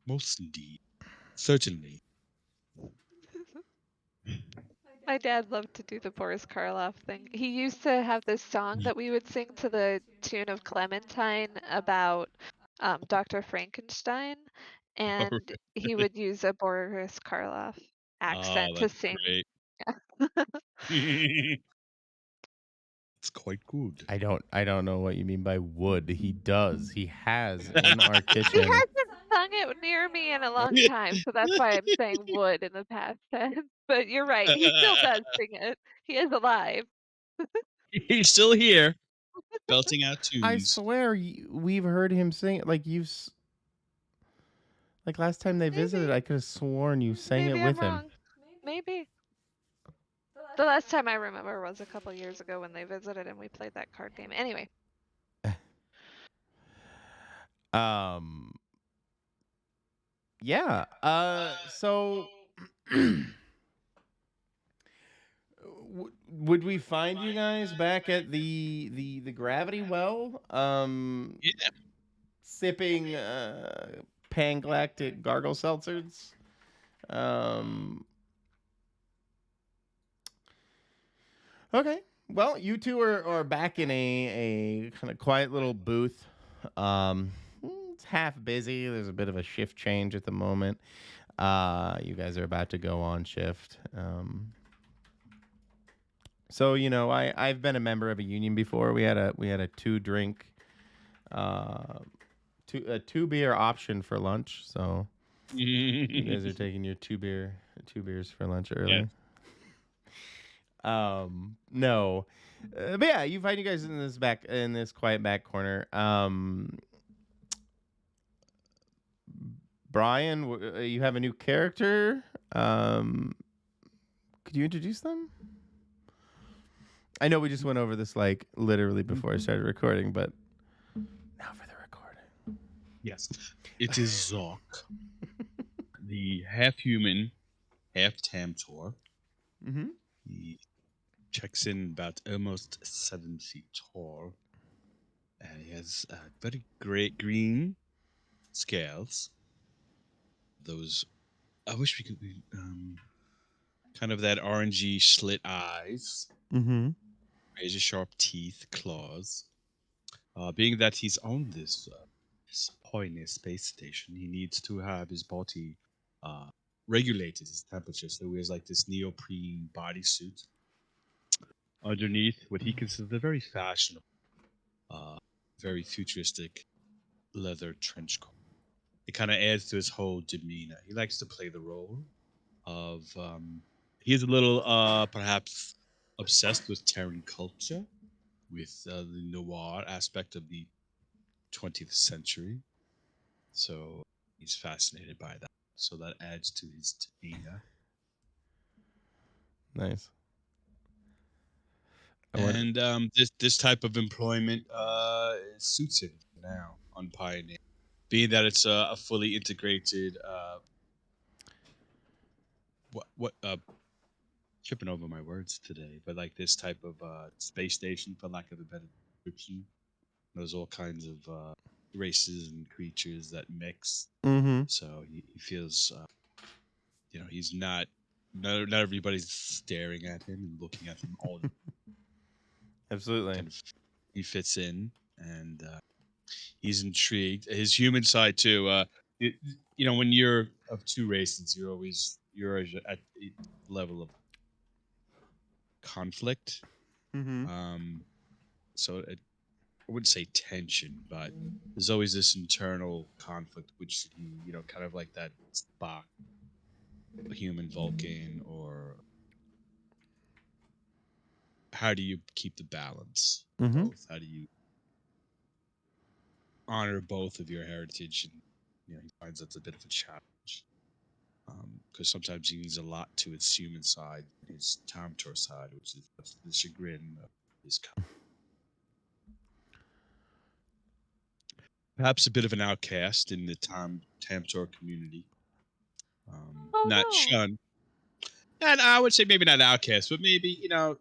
Most indeed. Certainly. My dad loved to do the Boris Karloff thing. He used to have this song that we would sing to the tune of Clementine about Dr. Frankenstein, All and he would use a Boris Karloff Oh, accent to that's sing. great. It's quite good. I don't know what you mean by would. He does. He has in our He kitchen. hasn't sung it near me in a long time, so that's why I'm saying would in the past tense. But you're right, he still does sing it. He is alive. He's still here, belting out I tunes. swear we've heard him sing like like last time they visited. Maybe. I could have sworn you sang Maybe it I'm with him. wrong. Maybe. The last time I remember was a couple years ago when they visited and we played that card game. Anyway. Yeah. So would we find you guys back at the gravity well? Yeah. Sipping Pangalactic gargle seltzers. Okay. Well, you two are back in a kind of quiet little booth. It's half busy. There's a bit of a shift change at the moment. You guys are about to go on shift. So I've been a member of a union before. We had a 2-drink, two beer option for lunch. So you guys are taking your two beers for lunch early. Yeah. No, but yeah, you find you guys in this quiet back corner. Brian, you have a new character. Could you introduce them? I know we just went over this like literally before I started recording, but now for the recording. Yes. It is Zork, the half-human, half-Tamtor. Mm-hmm. He checks in about almost 7 feet tall. And he has very great green scales. Those, I wish we could be kind of that orangey slit eyes. Mm-hmm. Razor sharp teeth, claws. Being that he's on this poignant space station, he needs to have his body regulated, his temperature. So he wears like this neoprene bodysuit underneath what he considers a very fashionable, very futuristic leather trench coat. It kind of adds to his whole demeanor. He likes to play the role of. He's a little perhaps obsessed with Terran culture, with the noir aspect of the 20th century. So he's fascinated by that. So that adds to his demeanor. Nice. And this type of employment suits him now on Pioneer, being that it's a fully integrated. What tripping over my words today, but like this type of space station, for lack of a better description. There's all kinds of races and creatures that mix. Mm-hmm. So he feels, he's not everybody's staring at him and looking at him all. Absolutely. Kind of, he fits in, and he's intrigued. His human side too. When you're of two races, you're at a level of conflict. Mm-hmm. So I wouldn't say tension, but there's always this internal conflict, which kind of like that Spock, a human Vulcan, or how do you keep the balance? Mm-hmm. Both. How do you honor both of your heritage? And he finds that's a bit of a challenge because sometimes he needs a lot to his human side, his Tamtor side, which is the chagrin of his kind. Perhaps a bit of an outcast in the Tamtor community. Not no. shunned. And I would say maybe not outcast, but maybe how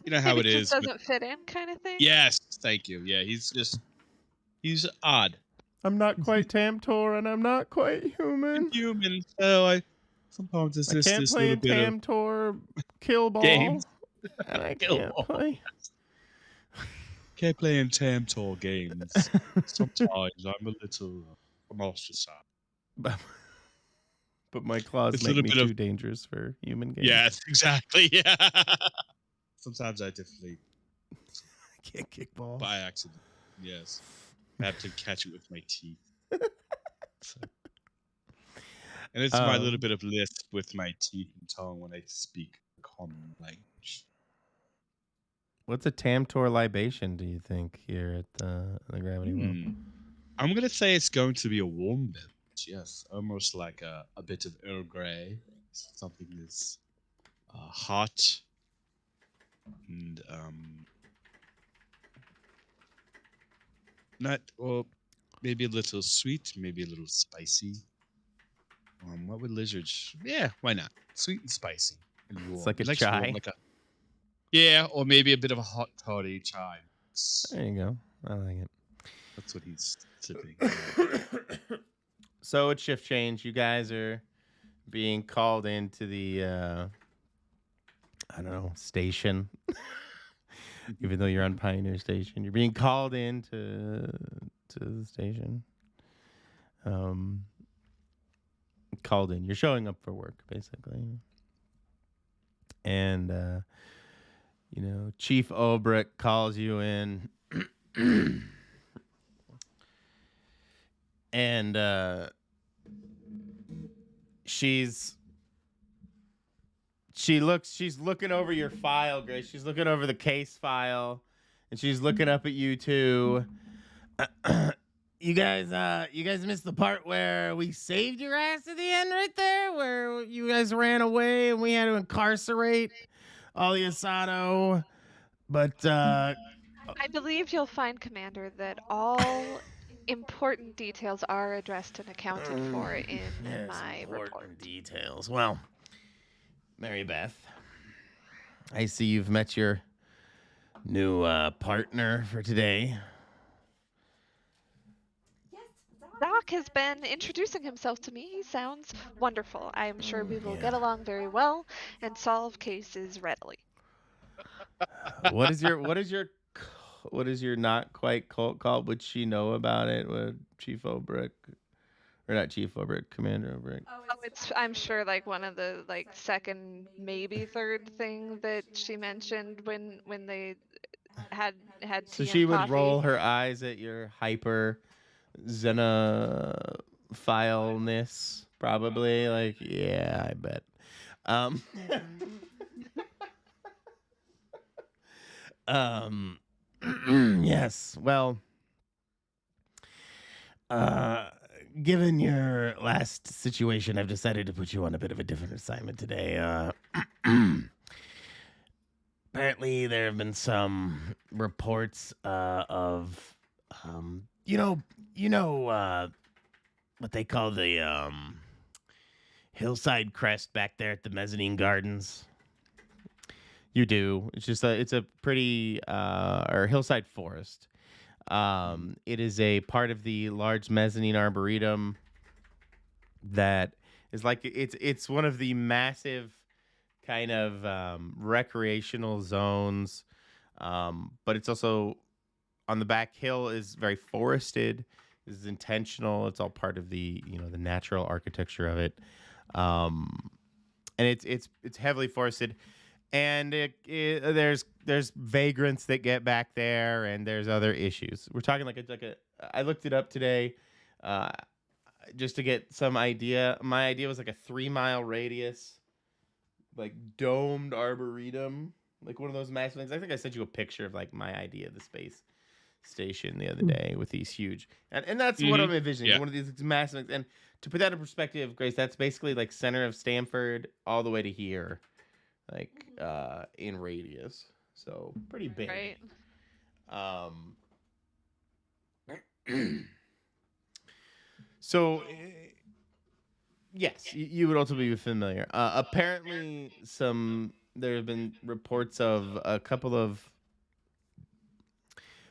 Maybe it is. just doesn't fit in kind of thing? Yes, thank you. Yeah, he's odd. I'm not quite Tamtor, and I'm not quite I'm human. human, so I sometimes I resist can't this play little in bit of Tamtor Kill Ball, games. and I Kill can't all. play. Can't play in Tamtor games. Sometimes I'm a little ostracized. but my claws It's a make little me bit of too dangerous for human games. yes, exactly. Yeah. Sometimes I definitely I can't kick balls. by accident. Yes, I have to catch it with my teeth. So. And it's my little bit of lisp with my teeth and tongue when I speak common language. What's a Tamtor libation, do you think, here at the Gravity Well? I'm gonna say it's going to be a warm beverage. Yes, almost like a bit of Earl Grey, something that's hot and not well, maybe a little sweet, maybe a little spicy. What would lizards? Yeah, why not? Sweet and spicy and warm. It's like a It likes warm, chai. like a yeah, or maybe a bit of a hot toddy chai. There you go. I like it. That's what he's sipping. So it's shift change. You guys are being called into the I don't know, station. Even though you're on Pioneer Station, you're being called into the station. Called in. You're showing up for work, basically. And Chief Olbrich calls you in. And she's looking over your file, Grace. She's looking over the case file, and she's looking up at you too. You guys missed the part where we saved your ass at the end right there, where you guys ran away and we had to incarcerate all the Asado. But I believe you'll find, Commander, that all important details are addressed and accounted for in my report. Details. Well, Marybeth, I see you've met your new partner for today. Doc has been introducing himself to me. He sounds wonderful. I am sure we will get along very well and solve cases readily. What is your not quite cult called? Would she know about it? Would Chief Olbrich, or not Chief Olbrich, Commander Olbrich? Oh, it's I'm sure like one of the like second, maybe third thing that she mentioned when they had So tea she and would coffee. roll her eyes at your hyper xenophileness, probably. Like, yeah, I bet. Yes. Well, given your last situation, I've decided to put you on a bit of a different assignment today. Apparently, there have been some reports of, what they call the hillside crest back there at the Mezzinnine Gardens. You do. It's a pretty or hillside forest. It is a part of the large mezzanine arboretum that is like it's one of the massive kind of recreational zones, but it's also on the back hill is very forested. This is intentional. It's all part of the the natural architecture of it, and it's heavily forested. And there's vagrants that get back there, and there's other issues. We're talking like a. I looked it up today, just to get some idea. My idea was like a 3-mile radius, like domed arboretum, like one of those massive things. I think I sent you a picture of like my idea of the space station the other day with these huge, and that's what I'm envisioning. Yeah. One of these massive things. And to put that in perspective, Grace, that's basically like center of Stanford all the way to here. Like in radius, so pretty big. Right. So yes, you would also be familiar. Apparently, there have been reports of a couple of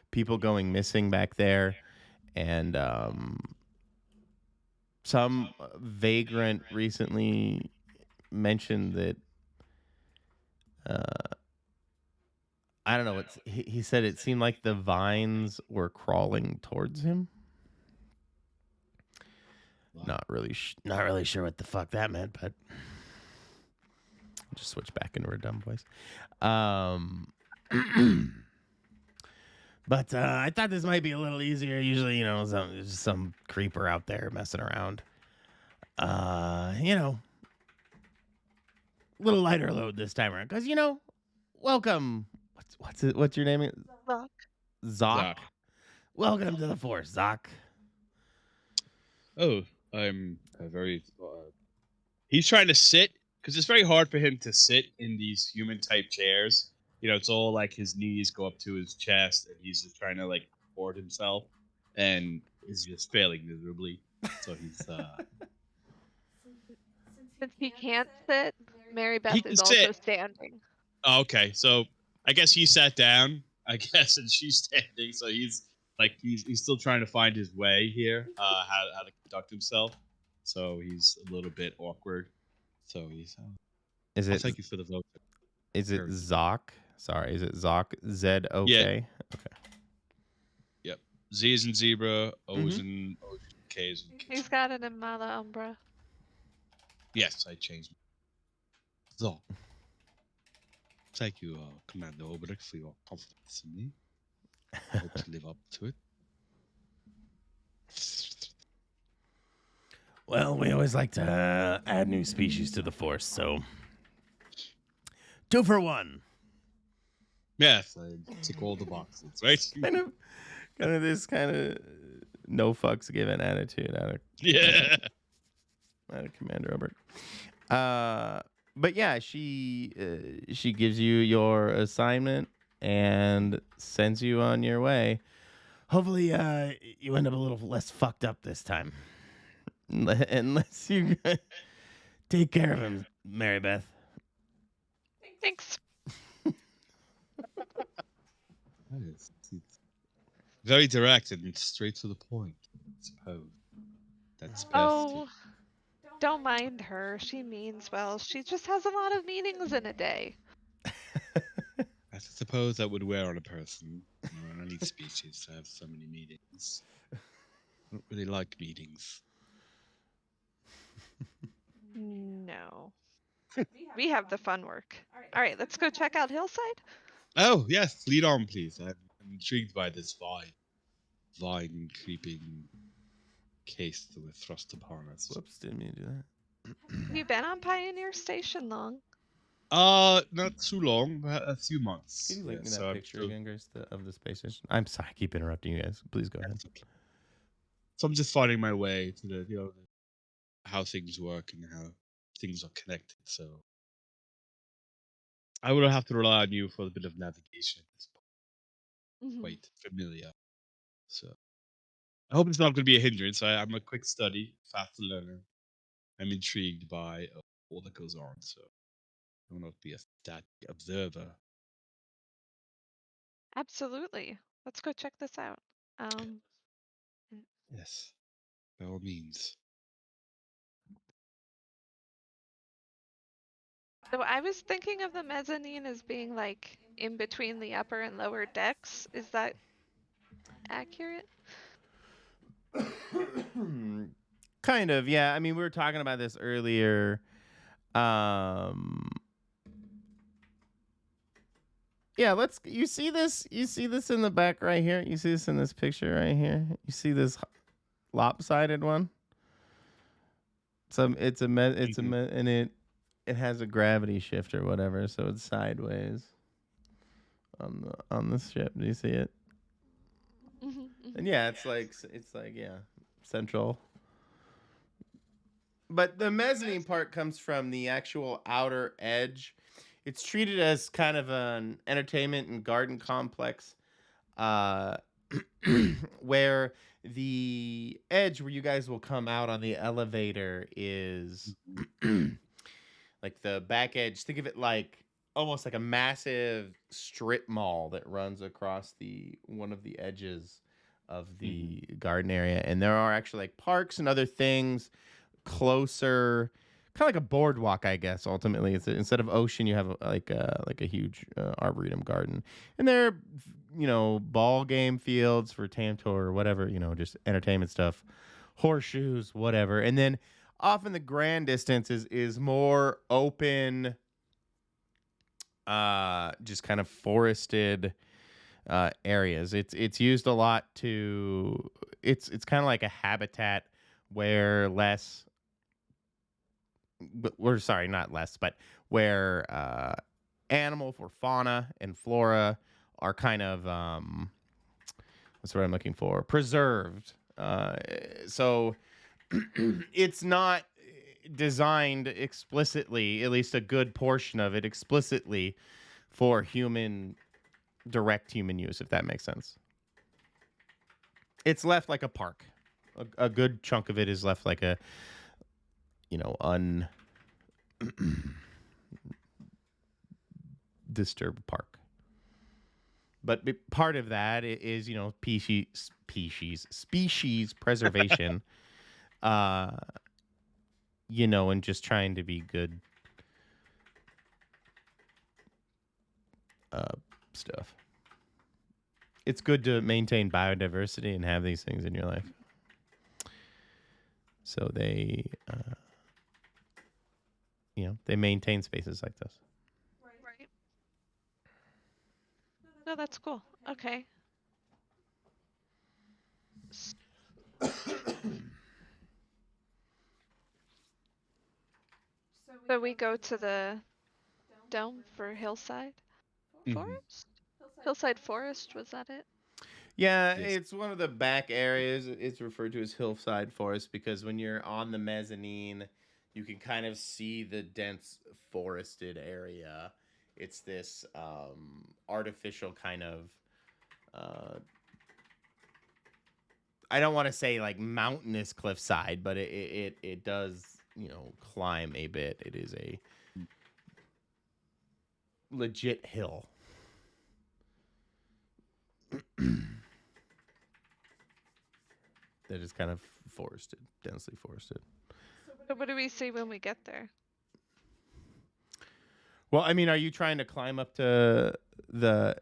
people going missing back there, and some vagrant recently mentioned that I don't know. He said it seemed like the vines were crawling towards him. Wow. Not really sure what the fuck that meant, but just switch back into her dumb voice. But I thought this might be a little easier. Usually, some creeper out there messing around. A little lighter load this time around, because welcome. What's your name? Zoc. Zoc. Welcome to the Force, Zoc. Oh, I'm very. He's trying to sit because it's very hard for him to sit in these human type chairs. It's all like his knees go up to his chest, and he's just trying to like support himself, and is just failing miserably. So he's Since he can't sit, he Marybeth can is also sit. standing. Oh, okay, so I guess he sat down. I guess, and she's standing. So he's still trying to find his way here. How to conduct himself. So he's a little bit awkward. So he's. I'll thank you for the vote. Is it Zoc? Sorry, is it Zoc? Z-O-K? Yeah. Okay. Yep. Z is in zebra, O is in K is in K. He's got it in Mala Umbra. Yes, I changed. So, thank you, Commander Obrecht, for your confidence in me. I hope to live up to it. Well, we always like to add new species to the Force, so 2 for 1. Yes, I tick all the boxes, right? kind of this kind of no fucks given attitude out of Commander Obrecht. But yeah, she gives you your assignment and sends you on your way. Hopefully, you end up a little less fucked up this time. Unless you take care of him, Marybeth. Thanks. It's very direct and straight to the point, I suppose. That's best. Oh, don't mind her. She means well. She just has a lot of meetings in a day. I suppose that would wear on a person. On any species to have so many meetings. I don't really like meetings. No. We have the fun work. All right, let's go check out Hillside. Oh, yes, lead on, please. I'm intrigued by this vine creeping case that was thrust upon us. Whoops, didn't mean to do that. Have you been on Pioneer Station long? Not too long, but a few months. Can you link me that picture again, Grace, of the space station? I'm sorry, I keep interrupting you guys. Please go ahead. Okay. So I'm just finding my way to the how things work and how things are connected. So I would have to rely on you for a bit of navigation. It's quite familiar. So I hope it's not going to be a hindrance. I'm a quick study, fast learner. I'm intrigued by all that goes on. So I will not be a static observer. Absolutely. Let's go check this out. Yes, by all means. So I was thinking of the mezzanine as being like in between the upper and lower decks. Is that accurate? Kind of, yeah. I mean, we were talking about this earlier. Yeah, you see this in the back right here? You see this in this picture right here? You see this lopsided one? And it has a gravity shift or whatever, so it's sideways on the ship. Do you see it? And yeah, it's like central. But the mezzanine part comes from the actual outer edge. It's treated as kind of an entertainment and garden complex, where the edge where you guys will come out on the elevator is like the back edge. Think of it like almost like a massive strip mall that runs across one of the edges the garden area, and there are actually like parks and other things closer, kind of like a boardwalk, I guess. Ultimately, it's instead of ocean, you have like a huge arboretum garden, and there are, ball game fields for Tantor or whatever, just entertainment stuff, horseshoes, whatever, and then off in the grand distance is more open, just kind of forested areas. It's used a lot to. It's kind of like a habitat where less. We're sorry, not less, but where animal for fauna and flora are kind of what's the word I'm looking for? Preserved. So it's not designed explicitly, at least a good portion of it explicitly for direct human use, if that makes sense. It's left like a park. A good chunk of it is left like a, undisturbed park. But part of that is, species preservation, and just trying to be good stuff. It's good to maintain biodiversity and have these things in your life. So they, they maintain spaces like this. Right. No, that's cool. Okay. So we go to the dome for Hillside Forest? Hillside Forest, was that it? Yeah, Yes. it's one of the back areas. It's referred to as hillside forest because when you're on the mezzanine, you can kind of see the dense forested area. It's this artificial kind of I don't want to say like mountainous cliffside, but it does, climb a bit. It is a legit hill. That is kind of forested, densely forested. So what do we see when we get there? Well, I mean, are you trying to climb up to the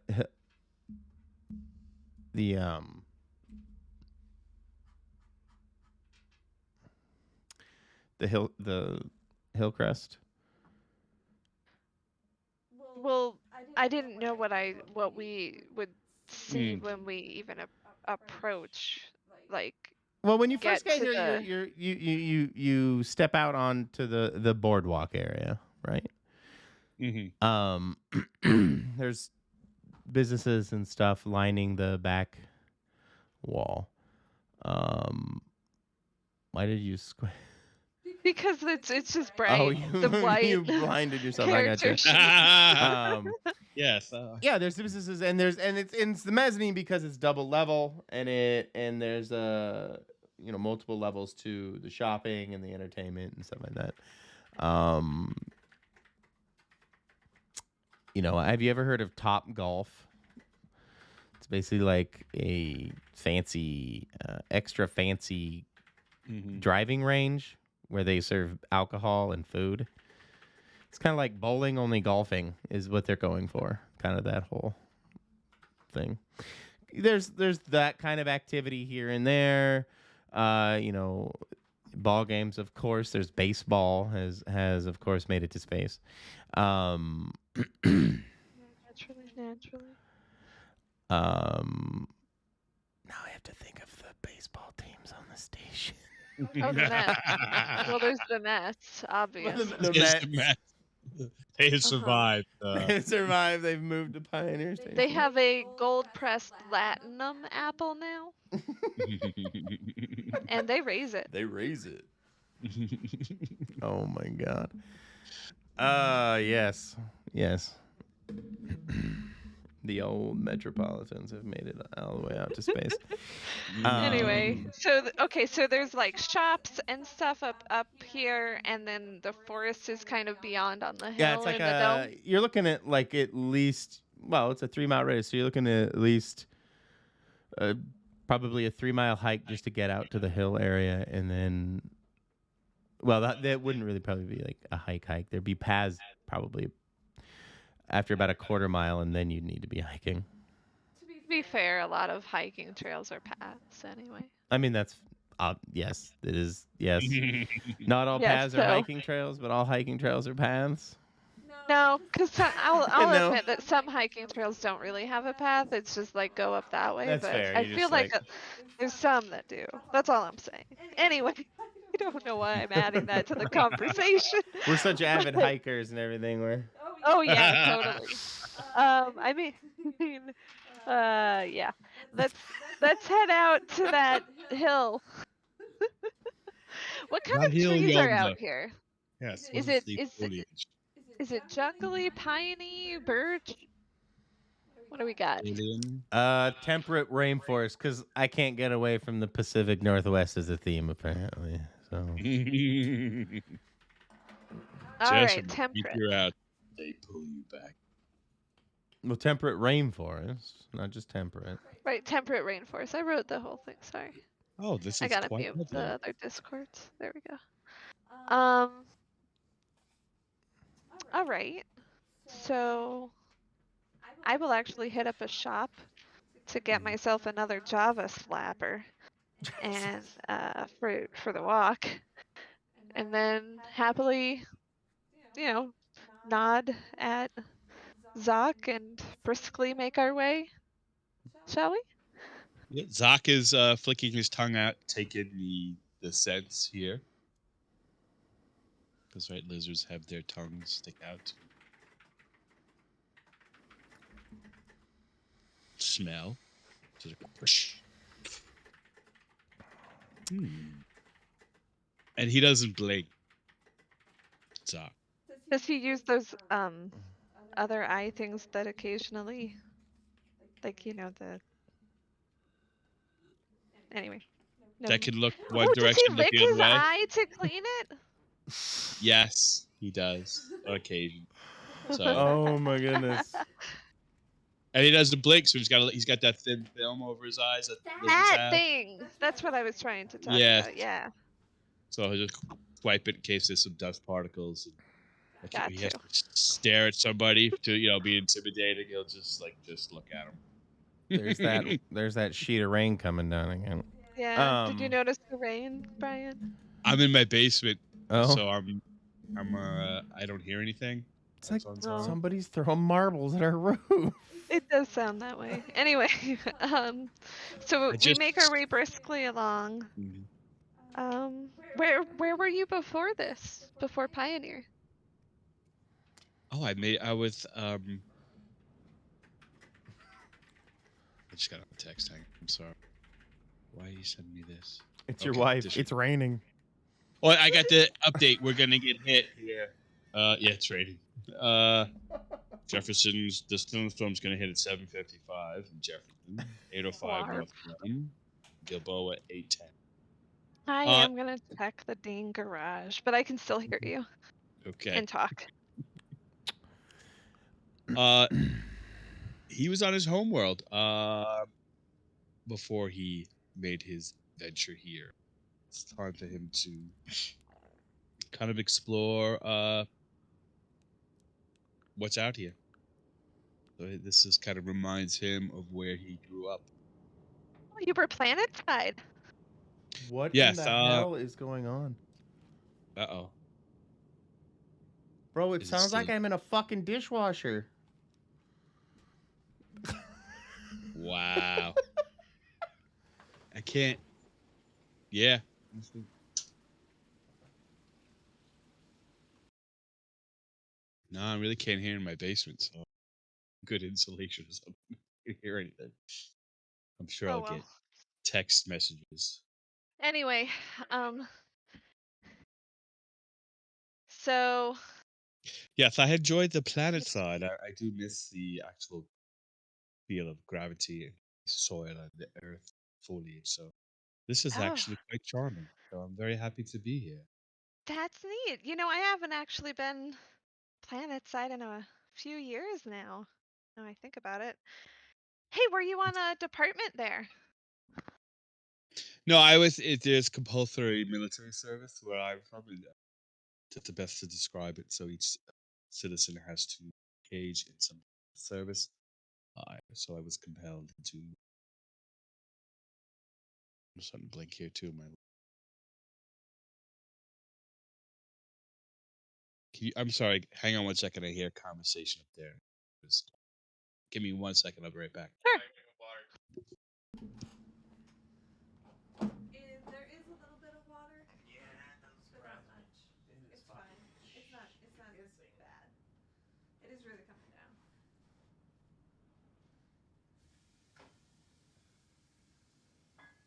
hill crest? Well, I didn't know what we would see when we even approach, like. Well, when you first get get to here, you step out onto the boardwalk area, right? There's businesses and stuff lining the back wall. Why did you squint? Because it's just bright. Oh, the white you blinded yourself. I got you. Yes. Yeah, there's businesses and it's the mezzanine because it's double level and there's multiple levels to the shopping and the entertainment and stuff like that. Have you ever heard of Top Golf? It's basically like a fancy, extra fancy driving range where they serve alcohol and food. It's kind of like bowling, only golfing is what they're going for. Kind of that whole thing. There's that kind of activity here and there. Ball games, of course. There's baseball has of course made it to space. naturally. Now I have to think of the baseball teams on the station. Oh, the Mets. Well, there's the Mets, obviously. The Mets. They survived. They survived. They've moved to Pioneer Station. They have a gold-pressed platinum apple now, and they raise it. They raise it. Oh my god. Yes. The old Metropolitans have made it all the way out to space. Anyway, so so there's like shops and stuff up here, and then the forest is kind of beyond on the hill. Yeah, it's like the dome. You're looking at like at least. Well, it's a 3-mile radius, so you're looking at least Probably a 3-mile hike just to get out to the hill area, and then, well, that wouldn't really probably be like a hike. There'd be paths probably after about a quarter mile, and then you'd need to be hiking. To be fair, a lot of hiking trails are paths anyway. I mean, that's yes, it is. Yes, not all Yes, paths are so hiking trails, but all hiking trails are paths. no, because I'll No, admit that some hiking trails don't really have a path. It's just like go up that way. that's But fair. I You feel just like like there's some that do. That's all I'm saying. Anyway, I don't know why I'm adding that to the conversation. we're such avid But, hikers and everything. We're oh yeah, totally. I mean, yeah. Let's head out to that hill. What kind That of hill trees are yonder. out here? Yes, what Is is it the foliage? is it jungly, piney, birch? What do we got? Alien. temperate rainforest, because I can't get away from the Pacific Northwest as a theme apparently. So All Just right, from the temperate. you're out, they pull you back. well, temperate rainforest, not just temperate. Right, temperate rainforest. I wrote the whole thing. Sorry, Oh, this I is gotta quite mute the lovely. other discords. There we go. All right. So I will actually hit up a shop to get myself another Java slapper, and for the walk, and then happily, you know, nod at Zoc and briskly make our way. Shall we? Yeah, Zoc is flicking his tongue out, taking the scents here. Because right, lizards have their tongues stick out. Smell. Just like, whoosh. And he doesn't blink. Zoc. Does he use those other eye things that occasionally, like the anyway? Never That mind. can look one Oh, does he direction, look lick the other his way. eye to clean it? Yes, he does on occasion. So, Oh my goodness. and he doesn't blink, so he's got that thin film over his eyes that lizards That have. thing. That's what I was trying to talk Yes. about. Yeah. So he'll just swipe it in case there's some dust particles. And like Got he to. has to stare at somebody to be intimidating. He'll just look at him. There's that sheet of rain coming down again. Yeah. Did you notice the rain, Brian? I'm in my basement, Oh, so I don't hear anything. it's like Oh. somebody's throwing marbles at our roof. It does sound that way. Anyway, so we make our way briskly along. Where were you before this? Before Pioneer? Oh, I just got a text. Hang on. I'm sorry. Why are you sending me this? It's your wife. addition. It's raining. Oh, I got the update. We're gonna get hit here. Yeah, it's raining. Jefferson's the snowstorm's gonna hit at 7:55 in Jefferson, 8:05 Blarp. North Run, Gilboa 8:10. I am gonna check the dang garage, but I can still hear you. Okay. And talk. He was on his homeworld before he made his venture here. It's time for him to kind of explore what's out here. So this is kind of reminds him of where he grew up. Oh, you were planetside. What in Yes. the hell is going on? Uh-oh. Bro, it Is it sounds like still- I'm in a fucking dishwasher. Wow. I can't. Yeah. No, I really can't hear in my basement, so good insulation or something. I can't hear anything. I'm sure I'll get text messages. Anyway, so Yes, I enjoyed the planet side. I do miss the actual feel of gravity, soil, and the earth foliage. So this is actually quite charming. So I'm very happy to be here. that's neat. I haven't actually been planetside in a few years now. Now I think about it. Hey, were you on a department there? No, it is compulsory military service where I probably that's the best to describe it. So each citizen has to engage in some service. So I was compelled to. I'm starting to blink here too. I'm sorry. Hang on one second. I hear a conversation up there. Just give me 1 second. I'll be right back. Sure. There is a little bit of water. Yeah, that but not much. It's fine. It's not bad. It is really coming down. I'll be right back.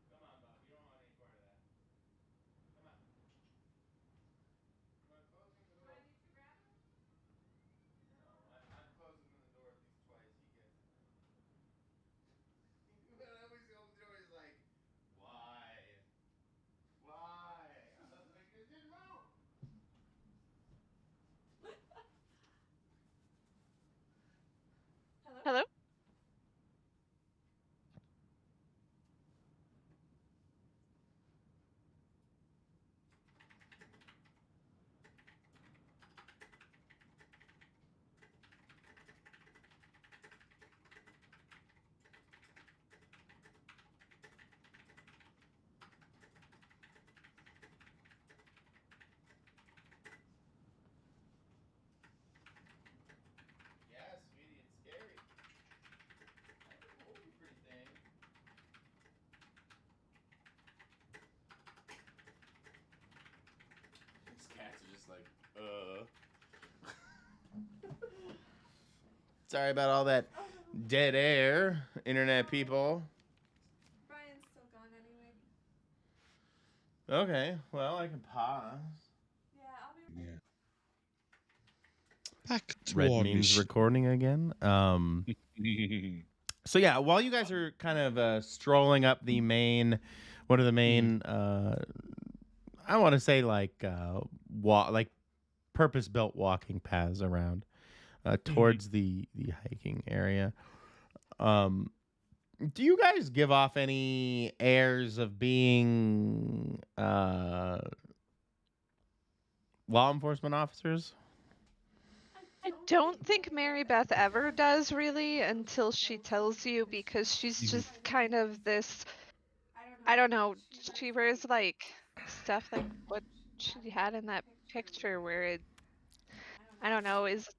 Come on, Bob. You don't want any part of that. Come on. You want to close him the door? Do I need to grab him? No, I've closed him in the door at least twice. He gets it now. When I always open the door, he's like, "Why? Why?" I was like, "It didn't move." Hello? Hello? Yeah, sweetie, it's scary. I can hold you, pretty thing. These cats are just like, Sorry about all that Oh no. dead air, internet people. Brian's still gone anyway. Okay, well, I can pause. Yeah, I'll be Yeah. Back to Red our means mission. recording again. So yeah, while you guys are kind of strolling up the main, one of the main, I want to say like like purpose-built walking paths around towards the hiking area. Do you guys give off any airs of being law enforcement officers? I don't think Marybeth ever does really until she tells you, because she's just kind of this, I don't know, she wears like stuff like what she had in that picture where it, I don't know, is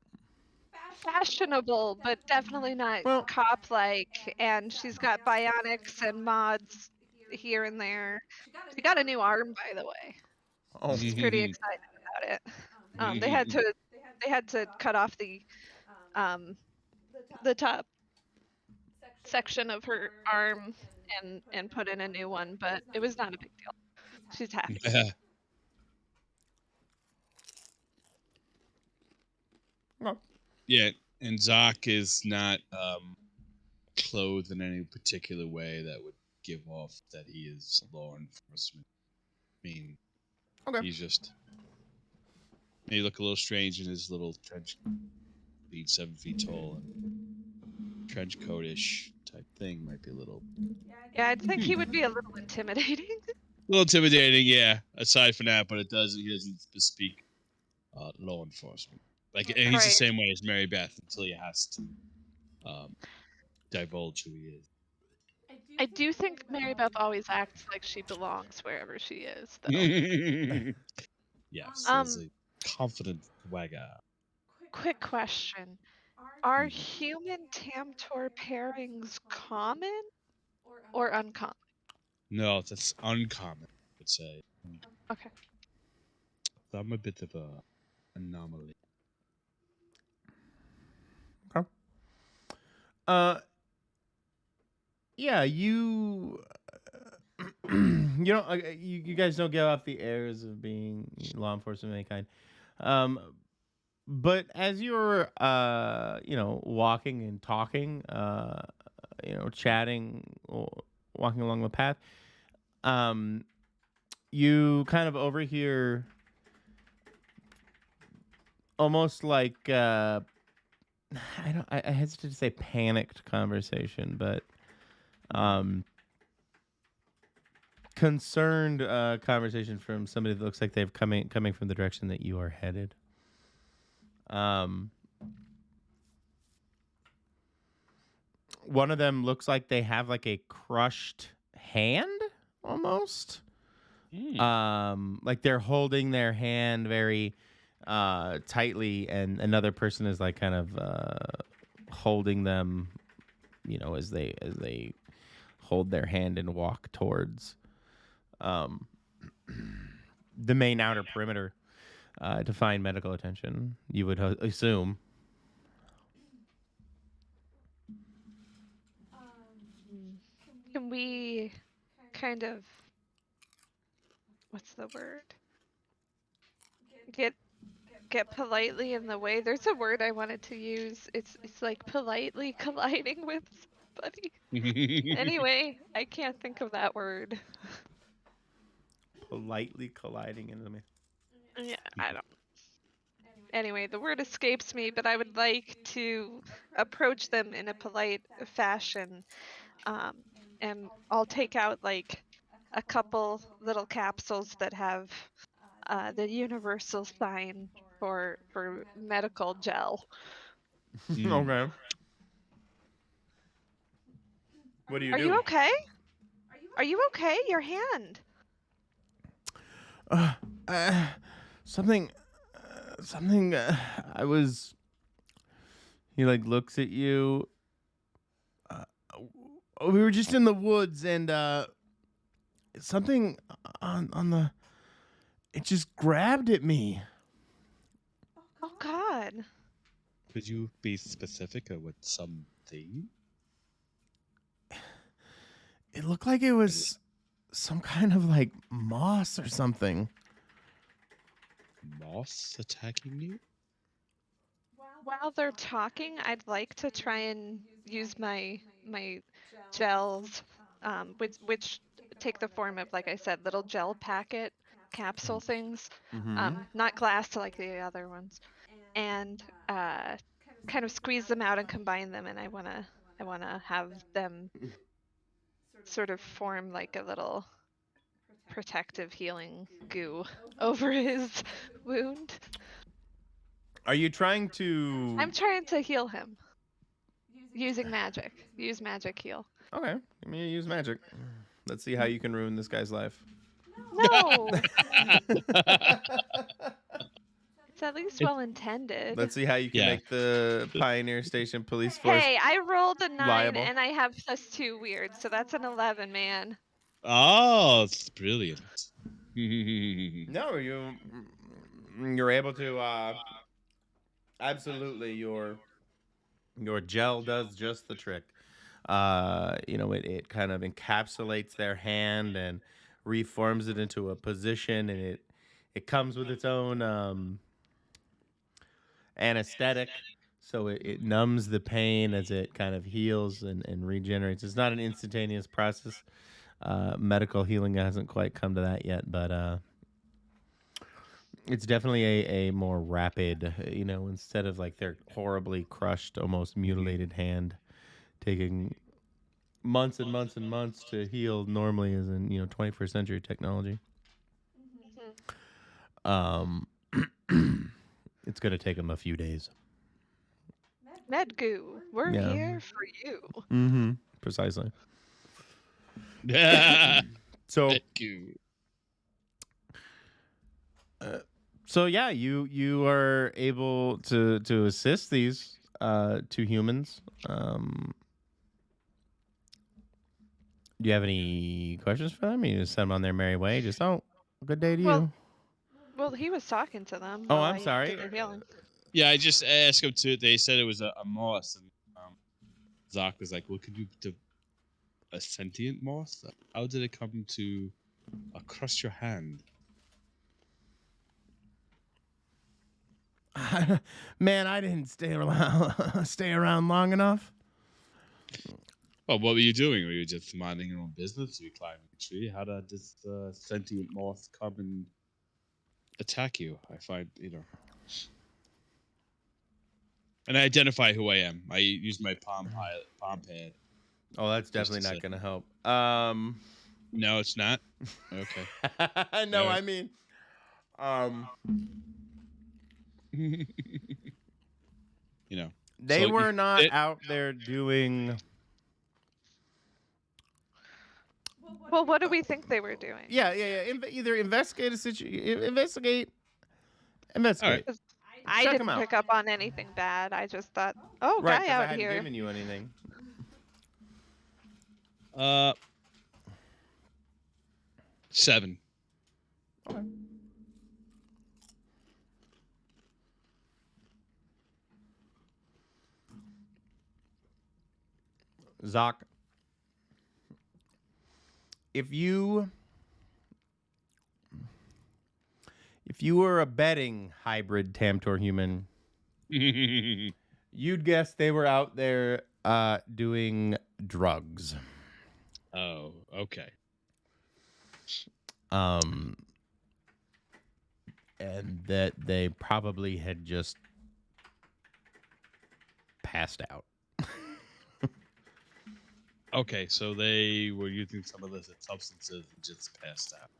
fashionable, but definitely not Well, cop-like, and she's got bionics and mods here and there. She got a new arm, by the way. oh, She's pretty excited about it. They had to cut off um the top section of her arm and put in a new one, but it was not a big deal. She's happy. no. Yeah, and Zoc is not clothed in any particular way that would give off that he is law enforcement. I mean, Okay. he's just may look a little strange in his little trench, being 7 feet tall and trench coatish type thing might be a little Yeah, I'd think he would be a little intimidating. intimidating, yeah. Aside from that, but he doesn't speak law enforcement. Like, and he's the Right. same way as Mary Beth until he has to um, divulge who he is. I do think Mary Beth always acts like she belongs wherever she is, though. Yes, there's Um, a confident swagger. quick question. Are Mhm. human Tamtor pairings common or uncommon? No, that's uncommon, I would say. Okay. So I'm a bit of a anomaly. Okay. Uh, yeah, you. You guys don't give off the airs of being law enforcement of any kind. Um, but as you're walking and talking, chatting, or walking along the path, um, you kind of overhear almost like I hesitate to say panicked conversation, but um concerned conversation from somebody that looks like they've coming from the direction that you are headed. Um, one of them looks like they have like a crushed hand almost. Like they're holding their hand very tightly, and another person is like kind of holding them, as they hold their hand and walk towards um, the main outer perimeter to find medical attention. You would assume. Hmm. Can we kind of, what's the word? Get politely in the way. There's a word I wanted to use. It's like politely colliding with somebody. Anyway, I can't think of that word. Politely colliding into me. Yeah, I don't. Anyway, the word escapes me, but I would like to approach them in a polite fashion. And I'll take out like a couple little capsules that have the universal sign for medical gel. Okay. What do you Are do? you okay? Are you okay? Your hand. Uh, uh, something. Something. I was. He like looks at you. Uh, we were just in the woods, and something on the. It just grabbed at me. Oh God. Could you be specific with something? It looked like it was some kind of like moss or something. Moss attacking you? While they're talking, I'd like to try and use my gels, which take the form of, like I said, little gel packet capsule things, Mm-hmm. not glass like the other ones, and kind of squeeze them out and combine them. And I wanna have them sort of form like a little protective healing goo over his wound. Are you trying to? I'm trying to heal him using magic. Use magic heal. Okay, let me use magic. Let's see how you can ruin this guy's life. No, it's at least well intended. Let's see how you can Yeah. make the Pioneer Station Police Force Hey, I rolled a 9 liable. and I have +2 weird, so that's an 11, man. Oh, it's brilliant. No, you're able to absolutely your gel does just the trick. It kind of encapsulates their hand and reforms it into a position, and it comes with its own anesthetic, so it numbs the pain as it kind of heals and regenerates. It's not an instantaneous process. Medical healing hasn't quite come to that yet, but it's definitely a more rapid, instead of like their horribly crushed, almost mutilated hand taking months and months and months to heal normally as in 21st century technology. Um, it's gonna take them a few days. Medgoo, we're Yeah. here for you. Mm-hmm. Precisely. Yeah. So, You. so yeah, you are able to assist these two humans. Do you have any questions for them? You just send them on their merry way. Just good day to you. Well, he was talking to them. Oh, while I'm I sorry. did their healing. Yeah, I just asked him to. They said it was a moss, and Zach was like, "Well, could you do a sentient moss? How did it come to crush your hand?" Man, I didn't stay around long enough. Oh, what were you doing? Were you just minding your own business? Were you climbing a tree? How did this sentient moth come and attack you? I find, and I identify who I am. I use my palm pad. Oh, that's Just definitely to not say. going to help. No, it's not. Okay. No, Alright. I mean, they So were not out there doing. Well, what do we think they were doing? Yeah. Either investigate a situation, investigate. All right. I Check 'em didn't out. pick up on anything bad. I just thought, oh, Right, guy because I out hadn't here. given you anything. 7. Okay. Zoc, if you were a betting hybrid Tamtor human, you'd guess they were out there doing drugs. Oh, okay. And that they probably had just passed out. Okay, so they were using some illicit substances and just passed out.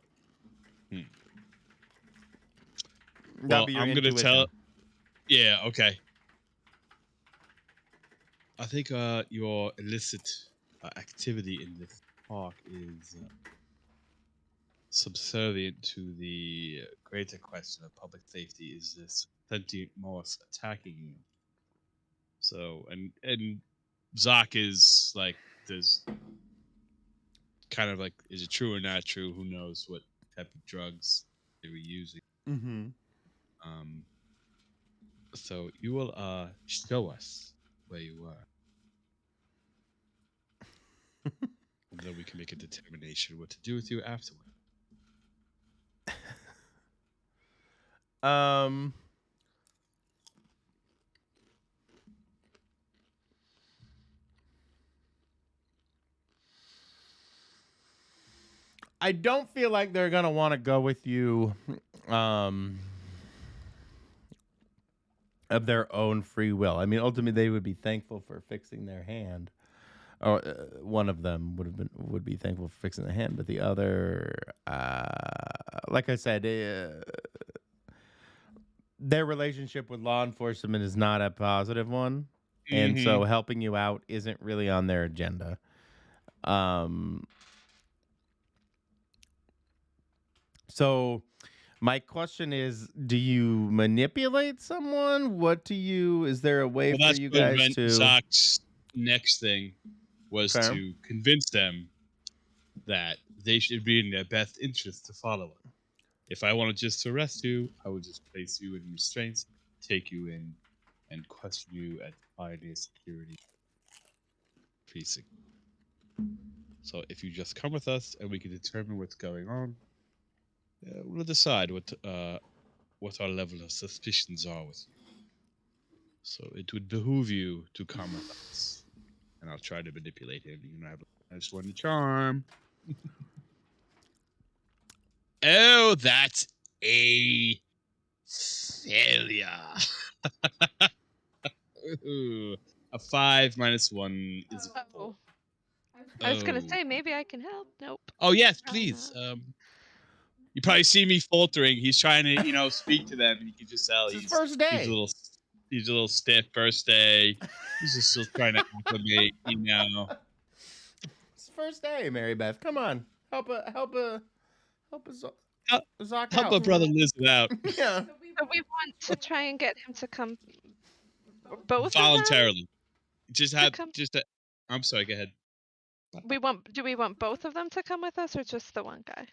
Well, I'm gonna tell. Yeah. Okay. I think your illicit activity in this park is subservient to the greater question of public safety. Is this sentient moss attacking you? So, and Zoc is like, there's kind of like, is it true or not true? Who knows what type of drugs they were using? Mm-hmm. So you will show us where you were, and then we can make a determination what to do with you afterward. I don't feel like they're gonna want to go with you of their own free will. I mean, ultimately, they would be thankful for fixing their hand, or one of them would be thankful for fixing the hand, but the other, like I said, their relationship with law enforcement is not a positive one, and so helping you out isn't really on their agenda. So my question is, do you manipulate someone? Is there a way for you guys to... Zoc's next thing was to convince them that they should be in their best interest to follow it. If I wanted just to arrest you, I would just place you in restraints, take you in, and question you at Pioneer Security Precinct. So if you just come with us and we can determine what's going on, we'll decide what our level of suspicions are with you. So it would behoove you to come with us, and I'll try to manipulate him. You know, I just want to charm. Oh, that's a failure. Ooh, a 5 minus 1 is a 4. I was gonna Oh. say maybe I can help. Nope. Oh yes, Probably please. not. You probably see me faltering. He's trying to, speak to them, and you can just tell It's his first day. he's a little stiff. First day, he's just still trying to acclimate. It's his first day, Marybeth. Come on, help a Help, Zoc help my out. brother listen out Yeah. So we want to try and get him to come. Both of them voluntarily. to come. I'm sorry. Go ahead. Do we want both of them to come with us, or just the one guy?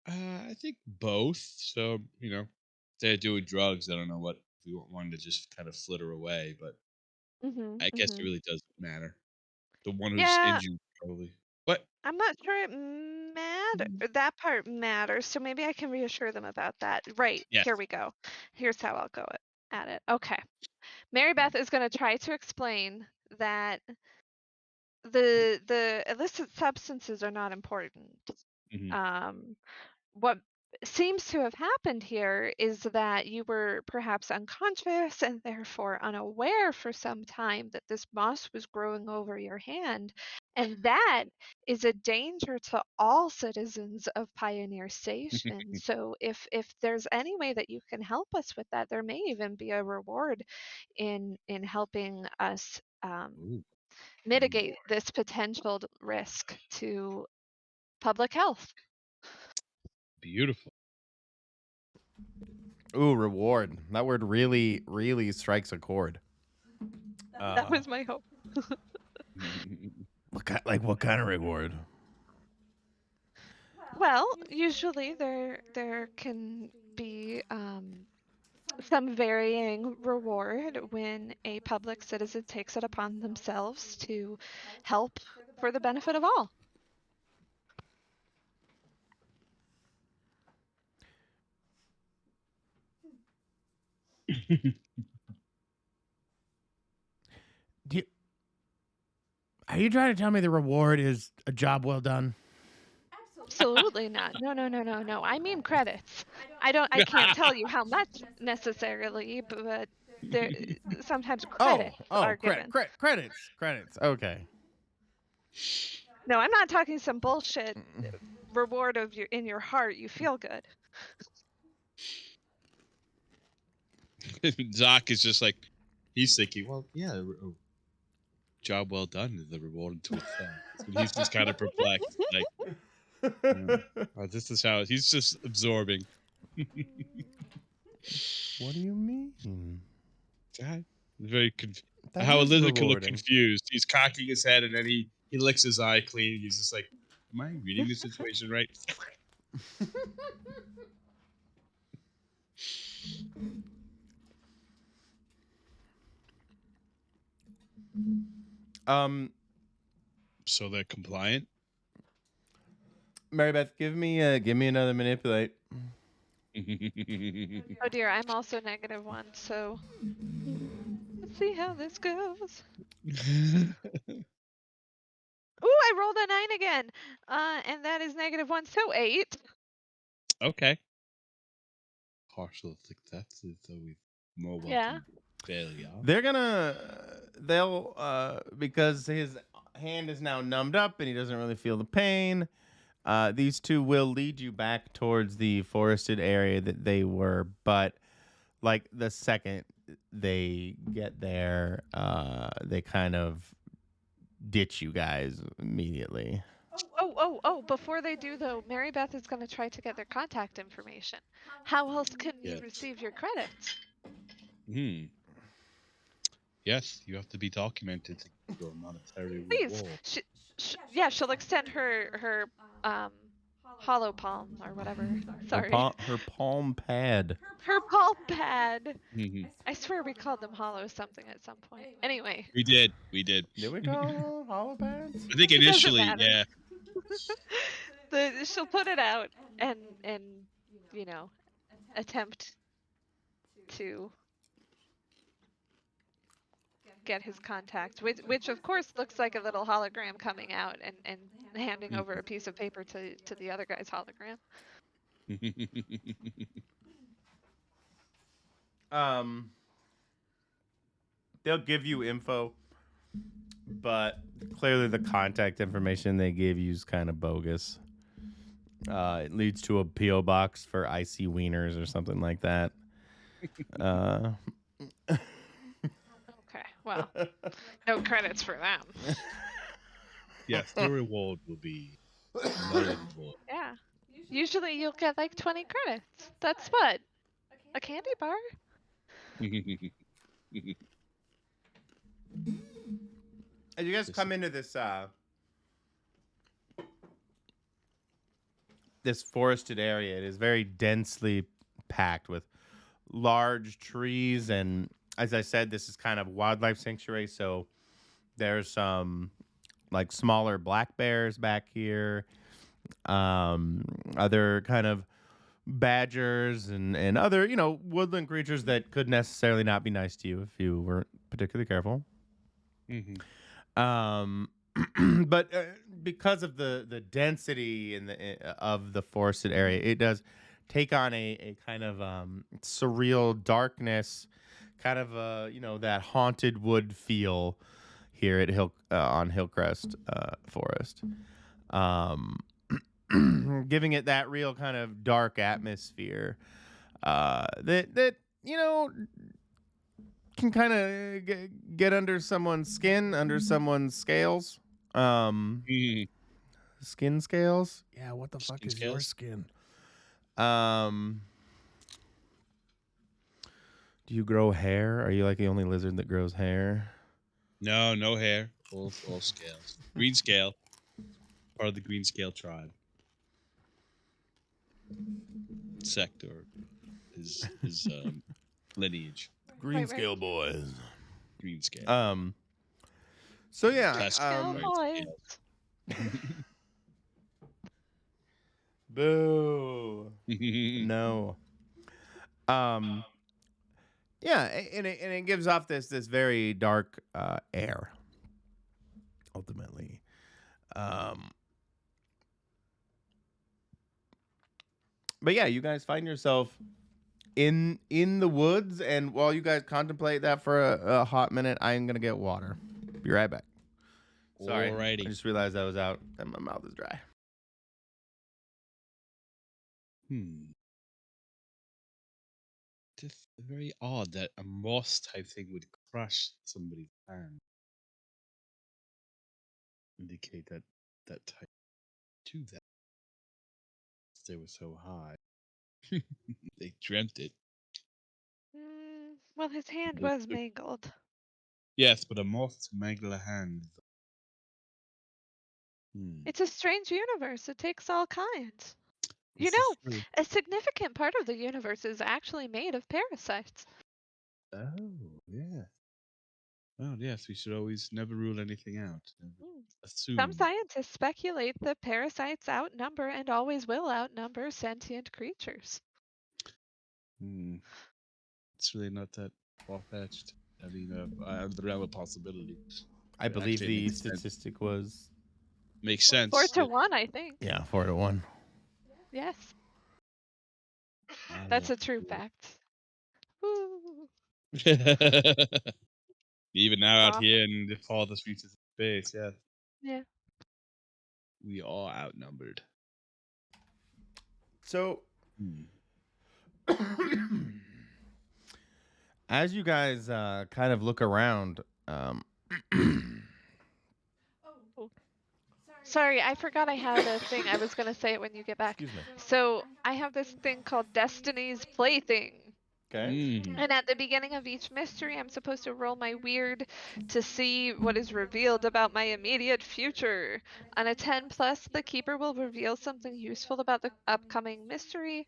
I think both. So they're doing drugs. I don't know what we want one to just kind of flitter away, but I guess it really doesn't matter. The one who's Yeah, injured probably. What? I'm not sure it matter. That part matters, so maybe I can reassure them about that. Right, Yes. here we go. Here's how I'll go at it. Okay. Marybeth is going to try to explain that the illicit substances are not important. Mhm. What seems to have happened here is that you were perhaps unconscious and therefore unaware for some time that this moss was growing over your hand. And that is a danger to all citizens of Pioneer Station. So if there's any way that you can help us with that, there may even be a reward in helping us Ooh, mitigate this potential risk to public health. beautiful. Ooh, reward. That word really strikes a chord. That was my hope. What kind of reward? Well, usually there can be some varying reward when a public citizen takes it upon themselves to help for the benefit of all. Are you trying to tell me the reward is a job well done? Absolutely not. No. I mean credits. I can't tell you how much necessarily, but there sometimes credits are given. Credits. Okay. No, I'm not talking some bullshit reward of your in your heart. You feel good. Zoc is just like, he's thinking, well, yeah, job well done is the reward to itself. And he's just kind of perplexed, like, this is how he's just absorbing. What do you mean? Very That how a is lizard can look rewarding. confused. He's cocking his head and then he licks his eye clean. He's just like, am I reading the situation right? So they're compliant. Marybeth, give me another manipulate. Oh dear, I'm also -1, so let's see how this goes. Ooh, I rolled a 9 again. And that is -1, so 8. Okay. Partial success is always more Yeah. welcome failure. They'll because his hand is now numbed up and he doesn't really feel the pain. These two will lead you back towards the forested area that they were, but like the second they get there, they kind of ditch you guys immediately. Oh, before they do though, Marybeth is going to try to get their contact information. How else can we Yes. receive your credits? Yes, you have to be documented to get your monetary Please. reward. Yeah, she'll extend her hollow palm or whatever. Sorry. Her palm pad. Her palm pad. I swear we called them hollow something at some point. Anyway. We did. Did we call them hollow pads? I think It doesn't initially, matter. yeah. She'll put it out and attempt to get his contact, which of course looks like a little hologram coming out and handing over a piece of paper to the other guy's hologram. They'll give you info, but clearly the contact information they gave you is kind of bogus. It leads to a P.O. box for icy wieners or something like that. Okay, well, no credits for them. Yes, the reward will be null and void. Yeah. Usually you'll get like 20 credits. That's what? A candy bar? As you guys come into this this forested area, it is very densely packed with large trees, and as I said, this is kind of wildlife sanctuary, so there's some like smaller black bears back here, other kind of badgers and other, woodland creatures that could necessarily not be nice to you if you weren't particularly careful. Um, but because of the density of the forested area, it does take on a kind of surreal darkness, kind of that haunted wood feel here at on Hillcrest Forest, giving it that real kind of dark atmosphere that can kind of get under someone's skin, under someone's scales. Skin scales. Yeah, what the fuck is your skin? Do you grow hair? Are you like the only lizard that grows hair? No, no hair. All scales. Green scale. Part of the green scale tribe. Sector is lineage. Green scale boys. Green scale. So yeah. Test boys. Boo. No. Yeah, and it gives off this very dark air. Ultimately, but yeah, you guys find yourself in the woods, and while you guys contemplate that for a hot minute, I'm gonna get water. Be right back. Sorry, Alrighty. I just realized I was out and my mouth is dry. Just very odd that a moss type thing would crush somebody's hand. Indicate that type to that. They were so high. They dreamt it. Well, his hand was mangled. Yes, but a moth to mangle a hand. It's a strange universe. It takes all kinds. This is true. A significant part of the universe is actually made of parasites. Oh, yeah. Oh, yes, we should always never rule anything out. Never assume. Some scientists speculate that parasites outnumber and always will outnumber sentient creatures. It's really not that far-fetched. I mean, the realm of possibility. I believe the statistic was... Makes sense. 4 to 1, I think. Yeah, 4 to 1. Yes. That's a true fact. Woo. Even now out here in the farthest reaches of space, yeah. Yeah. We are outnumbered. So, as you guys kind of look around, Sorry, I forgot I had a thing. I was going to say it when you get back. Excuse me. So, I have this thing called Destiny's Plaything. Okay. And at the beginning of each mystery, I'm supposed to roll my weird to see what is revealed about my immediate future. On a 10 plus, the keeper will reveal something useful about the upcoming mystery.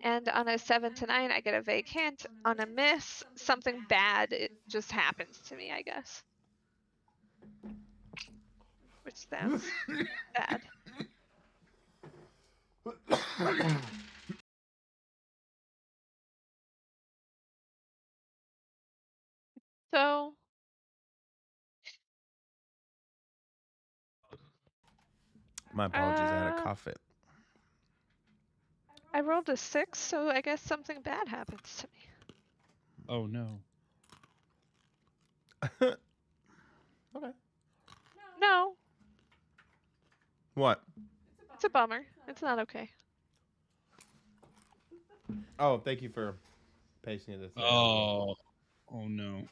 And on a 7 to 9, I get a vague hint. On a miss, something bad it just happens to me, I guess. Which sounds bad. So, my apologies, I had a cough fit. I rolled a 6, so I guess something bad happens to me. Oh no. Okay. No, What? it's a bummer. It's not okay. Oh, thank you for pasting this. Oh, oh no.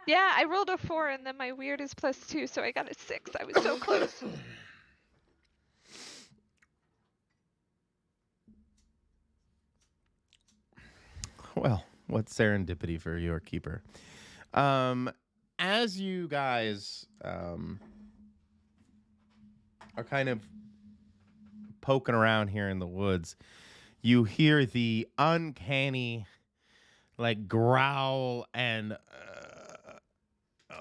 Yeah, I rolled a 4 and then my weird is +2, so I got a 6. I was so close. Well, what serendipity for your keeper. As you guys are kind of poking around here in the woods, you hear the uncanny like growl and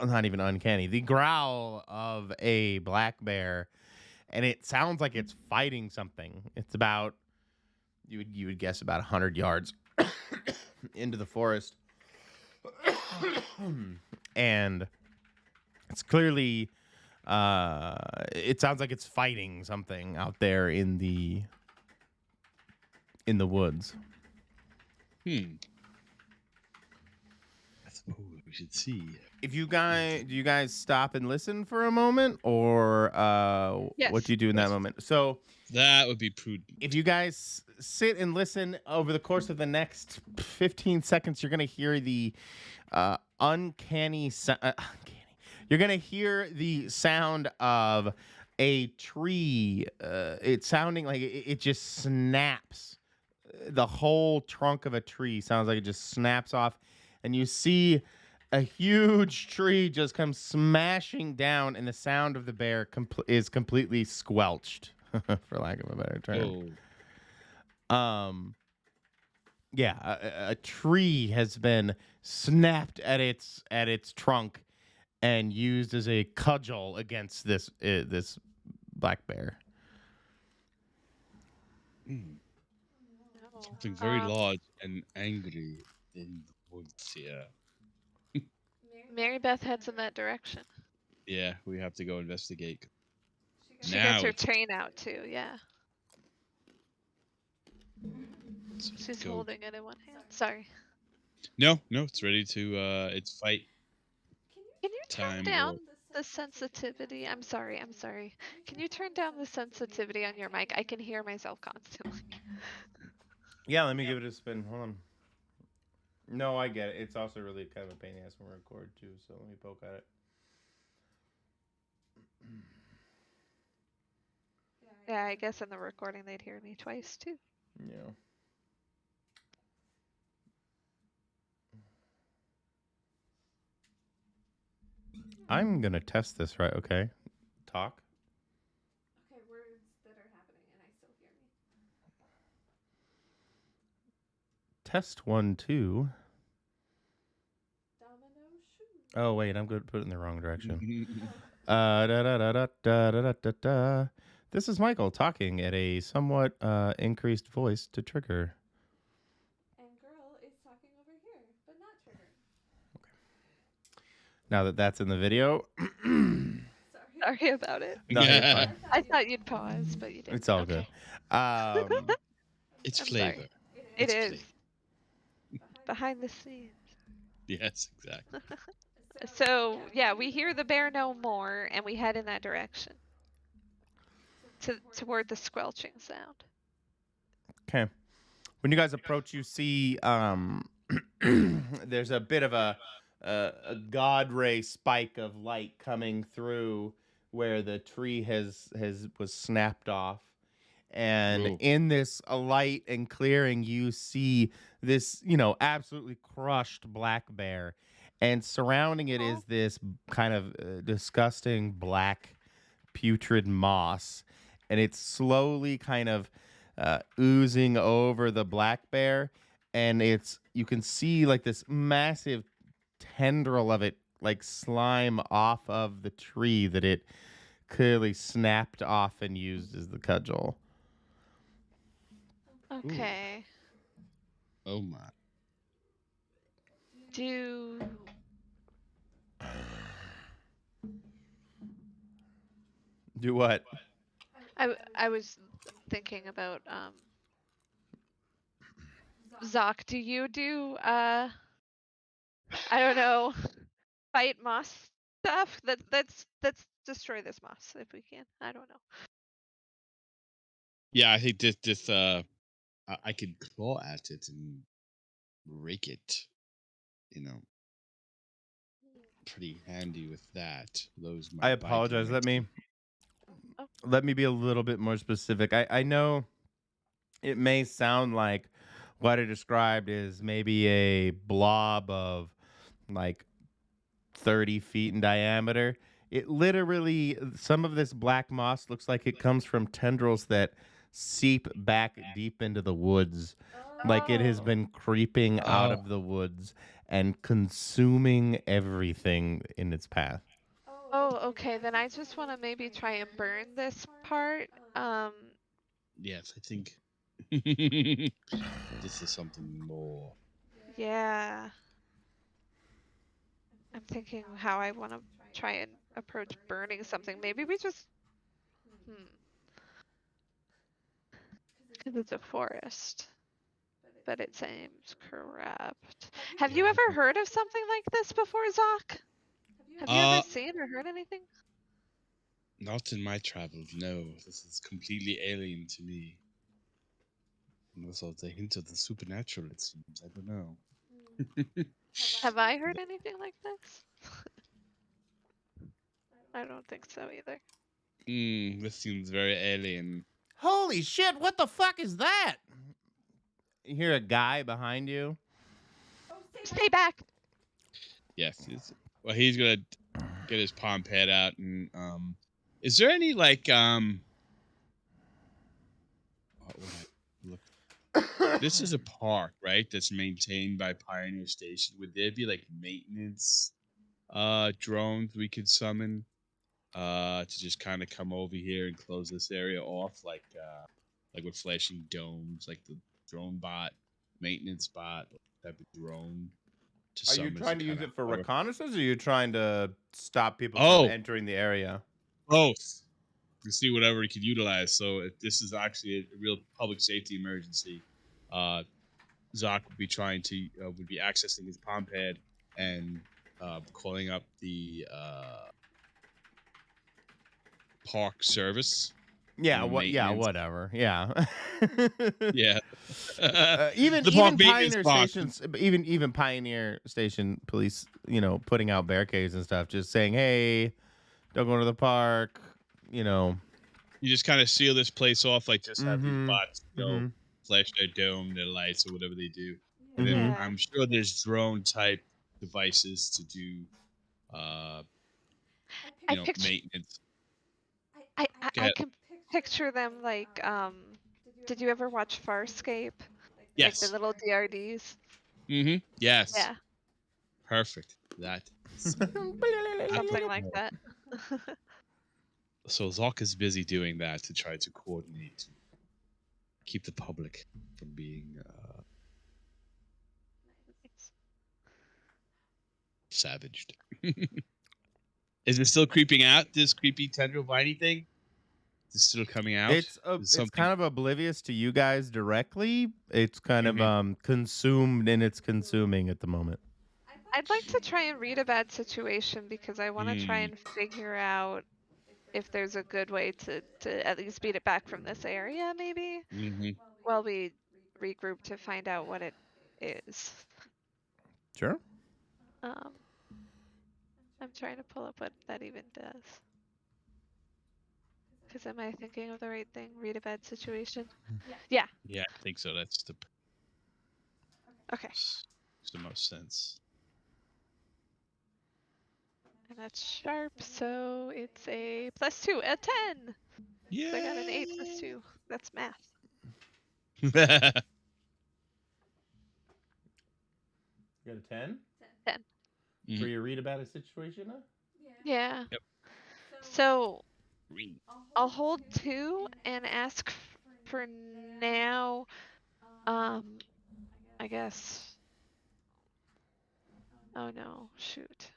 not even uncanny, the growl of a black bear, and it sounds like it's fighting something. It's about you would guess about 100 yards into the forest. And it's clearly it sounds like it's fighting something out there in the woods. I suppose we should see. If you guys do you guys stop and listen for a moment, or Yes. what do you do in that moment? So That would be prudent. if you guys sit and listen over the course of the next 15 seconds, you're gonna hear the uncanny. You're gonna hear the sound of a tree. It's sounding like it just snaps. The whole trunk of a tree sounds like it just snaps off, and you see a huge tree just come smashing down, and the sound of the bear is completely squelched, for lack of a better term. Oh. Yeah, a tree has been snapped at its trunk and used as a cudgel against this black bear. Something very large and angry in the woods here. Marybeth heads in that direction. Yeah, we have to go investigate. She Now gets her it's train out too, yeah. So She's go. holding it in one hand. Sorry. No, it's ready to it's fight Can you turn time. down the sensitivity? I'm sorry. Can you turn down the sensitivity on your mic? I can hear myself constantly. Yeah, let me give it a spin. Hold on. No, I get it. It's also really kind of a pain in the ass when we record too, so let me poke at it. Yeah, I guess in the recording they'd hear me twice too. Yeah. I'm gonna test this, right? Okay. Talk. Okay, words that are happening and I still hear me. Test 1, 2. Domino shoe. Oh wait, I'm going to put it in the wrong direction. Oh. Da da da da da da da da. This is Michael talking at a somewhat increased voice to trigger. And girl is talking over here, but not triggering. Now that that's in the video. Sorry about it. No, you're fine. I thought you'd pause, but you didn't. It's all Okay. good. It's I'm flavor. sorry. It's It is. flavor. Behind the scenes. Yes, exactly. So, yeah, we hear the bear no more, and we head in that direction. Toward the squelching sound. Okay. When you guys approach, you see there's a bit of a god ray spike of light coming through where the tree was snapped off. And Ooh. in this light and clearing, you see this, absolutely crushed black bear. And surrounding it is this kind of disgusting black putrid moss. And it's slowly kind of oozing over the black bear. And you can see like this massive tendril of it like slime off of the tree that it clearly snapped off and used as the cudgel. Okay. Ooh. Oh my. Do what? I was thinking about Zoc, do you do I don't know, fight moss stuff. Let's destroy this moss if we can. I don't know. Yeah, I think this I could claw at it and rake it. You know, pretty handy with that. Those I might bite and apologize. my teeth. Let me be a little bit more specific. I know it may sound like what I described is maybe a blob of like 30 feet in diameter. It literally, some of this black moss looks like it comes from tendrils that seep back deep into the woods. Like it has Oh. been creeping out Oh, of the woods and consuming everything in its path. Oh, okay. Then I just want to maybe try and burn this part. yes, I think this is something more. Yeah. I'm thinking how I want to try and approach burning something. Maybe we just, because it's a forest, but it seems corrupt. Have you Yeah. ever heard of something like this before, Zoc? Have you ever Uh, seen or heard anything? not in my travels. No, this is completely alien to me. And also, it's a hint of the supernatural. It seems. I don't know. Have I heard anything like this? I don't think so either. This seems very alien. Holy shit, what the fuck is that? You hear a guy behind you. Stay back! Yes. Well, he's gonna get his palm pad out and is there any like what would I look? This is a park, right? That's maintained by Pioneer Station. Would there be like maintenance drones we could summon to just kind of come over here and close this area off like with flashing domes, like the drone bot, maintenance bot type of drone to Are you summon trying to to kind use of it for hover. reconnaissance or are you trying to stop people from Oh, entering the area? both. To see whatever he could utilize. So if this is actually a real public safety emergency, uh, Zoc would be trying to would be accessing his palm pad and calling up the park service Yeah, or what yeah, maintenance. whatever. Yeah. Yeah, Even the park even maintenance Pioneer box. stations, even Pioneer Station police, putting out barricades and stuff, just saying, "Hey, don't go to the park." You know. You just kind of seal this place off, like just have these Mm-hmm. bots, Mm-hmm. flash their dome, their lights, or whatever they do, and then Mm-hmm. Yeah. I'm sure there's drone type devices to do, uh, I picture maintenance. Go I ahead. can picture them like did you ever watch Farscape? Like the Yes. little DRDs? Mm-hmm. Yes. Yeah, Perfect. That is exactly. something like that. So Zoc is busy doing that to try to coordinate, to keep the public from being savaged. Is it still creeping out? This creepy tendril viney thing? Is it still coming out? Is It's something? kind of oblivious to you guys directly. It's kind of Mhm. consumed and it's consuming at the moment. I'd like to try and read a bad situation because I want to try Mm, and figure out if there's a good way to at least beat it back from this area, maybe, hmm while we regroup to find out what it is. Sure. Um, I'm trying to pull up what that even does. Because am I thinking of the right thing? Read a bad situation? Yeah, Yeah, I think so. That's okay. makes the most sense. And that's sharp, so it's a +2, a 10. So I got an 8 plus Yeah. 2. That's math. You got a 10 10. for Mhm. your read about a situation? Huh? Yeah. Yep. So Green. I'll hold 2 and ask for now. I guess. Oh no, shoot.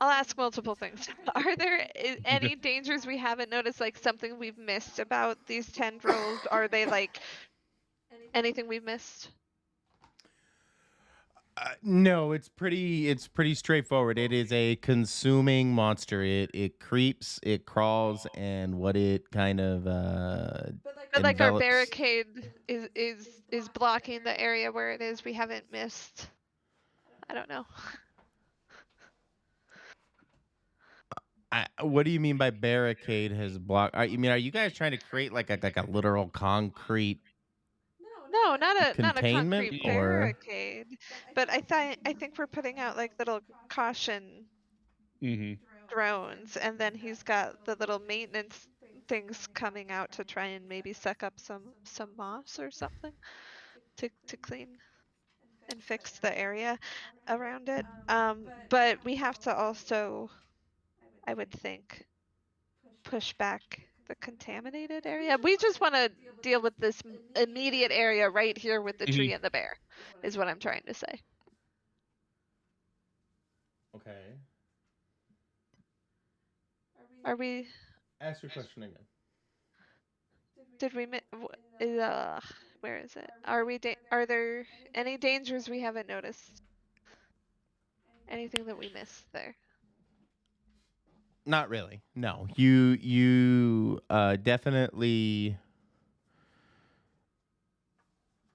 I'll ask multiple things. Are there any dangers we haven't noticed, like something we've missed about these tendrils? Are they like anything we've missed? No, it's pretty straightforward. It is a consuming monster. It creeps, it crawls, and what it kind of But like our envelops. barricade is blocking the area where it is. We haven't missed. I don't know. What do you mean by barricade has blocked? Are you guys trying to create like a literal concrete No, not a containment, concrete or barricade. But I think we're putting out like little caution Mm-hmm. drones, and then he's got the little maintenance things coming out to try and maybe suck up some moss or something to clean and fix the area around it. But we have to also, I would think, push back the contaminated area. We just want to deal with this immediate area right here with the tree and the bear, is what I'm trying to say. okay? Are we? Ask your question again. Did we? Where is it? Are we? Are there any dangers we haven't noticed? Anything that we missed there? Not really. No, you definitely.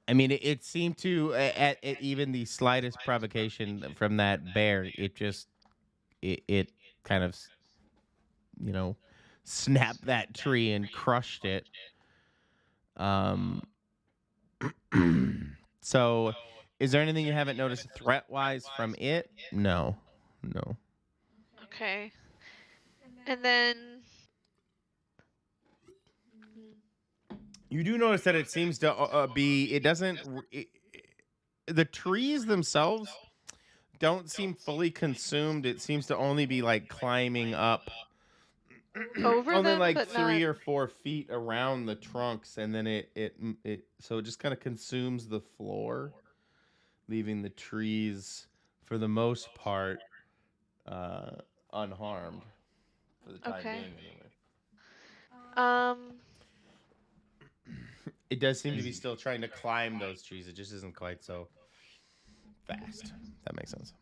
I mean, it seemed to at even the slightest provocation from that bear, it kind of snapped that tree and crushed it. Um. So, is there anything you haven't noticed threat wise from it? No, no. Okay. And then. You do notice that it seems to be. It doesn't. The trees themselves don't seem fully consumed. It seems to only be like climbing up Over only them, like but 3 not. or 4 feet around the trunks, and then it so it just kind of consumes the floor, leaving the trees for the most part unharmed for the time Okay. being anyway. Um. It does seem to be still trying to climb those trees. It just isn't quite so fast. That makes sense.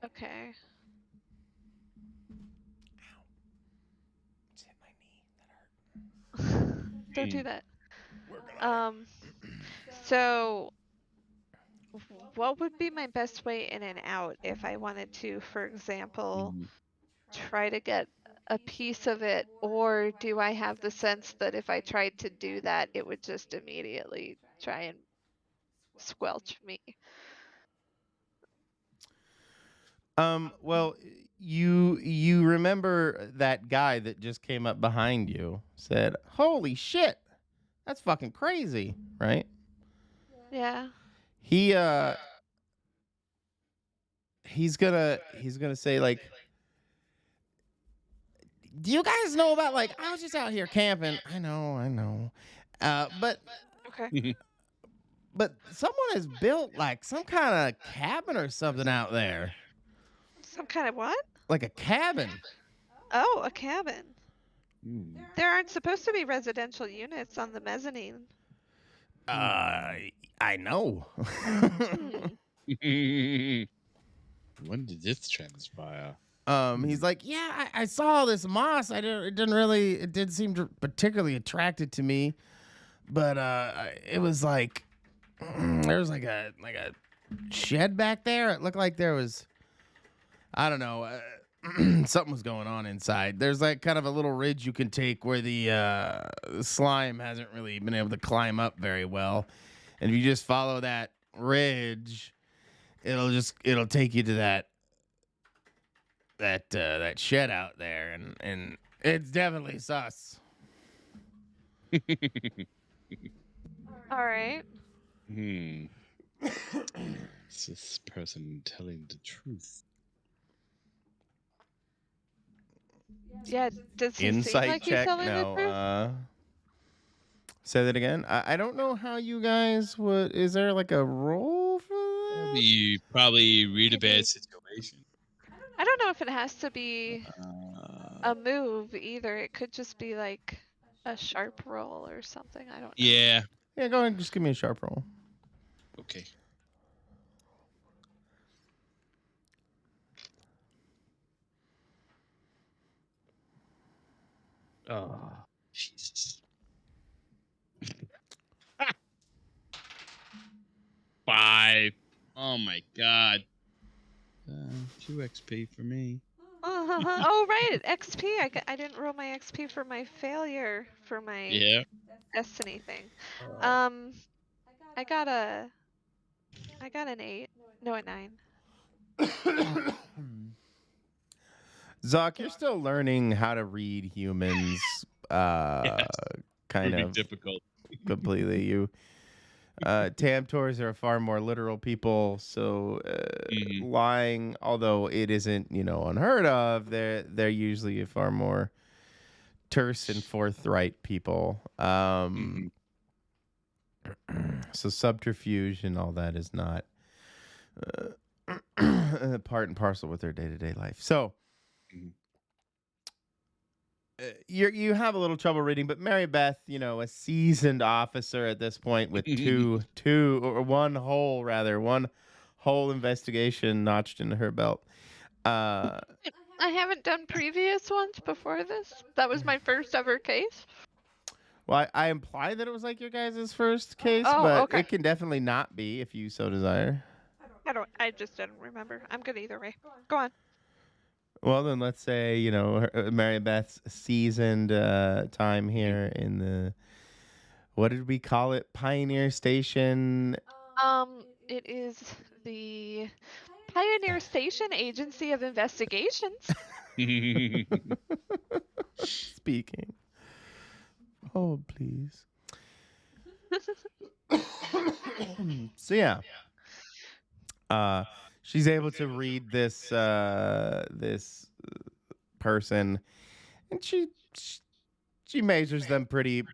Okay. Just hit my knee. That hurt. Don't do that. Working on it. So what would be my best way in and out if I wanted to, for example, try to get a piece of it, or do I have the sense that if I tried to do that, it would just immediately try and squelch me? Well, you remember that guy that just came up behind you said, "Holy shit, that's fucking crazy," right? Yeah. He he's gonna say like, "Do you guys know about like I was just out here camping. I know, but Okay. but someone has built like some kind of cabin or something out there, Some kind of what? like a cabin." Oh, a cabin. There aren't supposed to be residential units on the mezzanine. I know. When did this transpire? He's like, yeah, I saw this moss. It didn't seem particularly attracted to me, but it was like there was like a shed back there. It looked like there was, I don't know, something was going on inside. There's like kind of a little ridge you can take where the slime hasn't really been able to climb up very well, and if you just follow that ridge, it'll take you to that shed out there, and it's definitely sus. All right. Is this person telling the truth? Yeah. Does he seem Insight like he's check telling the truth? now. Say that again. I don't know how you guys would. Is there like a roll for that? We probably read a bad situation. I don't know if it has to be a move either. It could just be like a sharp roll or something. I don't know. Yeah. Yeah, go ahead and just give me a sharp roll. Okay. Oh, Jesus. 5. Oh my god. 2 XP for me. Oh, right, XP. I didn't roll my XP for my failure for my Yeah. destiny thing. Uh, Um, I got an 8. No, a 9. Zoc, you're still learning how to read humans, yes. kind Proving of difficult. completely. Tamtors are far more literal people, so Hmm. lying, although it isn't, unheard of, they're usually far more terse and forthright people. Hmm. So subterfuge and all that is not part and parcel with their day to day life. So you have a little trouble reading, but Mary Beth, a seasoned officer at this point with one whole investigation notched into her belt. Uh, I haven't done previous ones before this. That was my first ever case. well, I imply that it was like your guys' first case, Oh, but okay. it can definitely not be if you so desire. I just didn't remember. I'm good either way. Go on. Well, then let's say, Mary Beth's seasoned time here in the, what did we call it? Pioneer Station. It is the Pioneer Station Agency of Investigations. Speaking. Hold, please. So, yeah. She's able to read this person, and she measures them pretty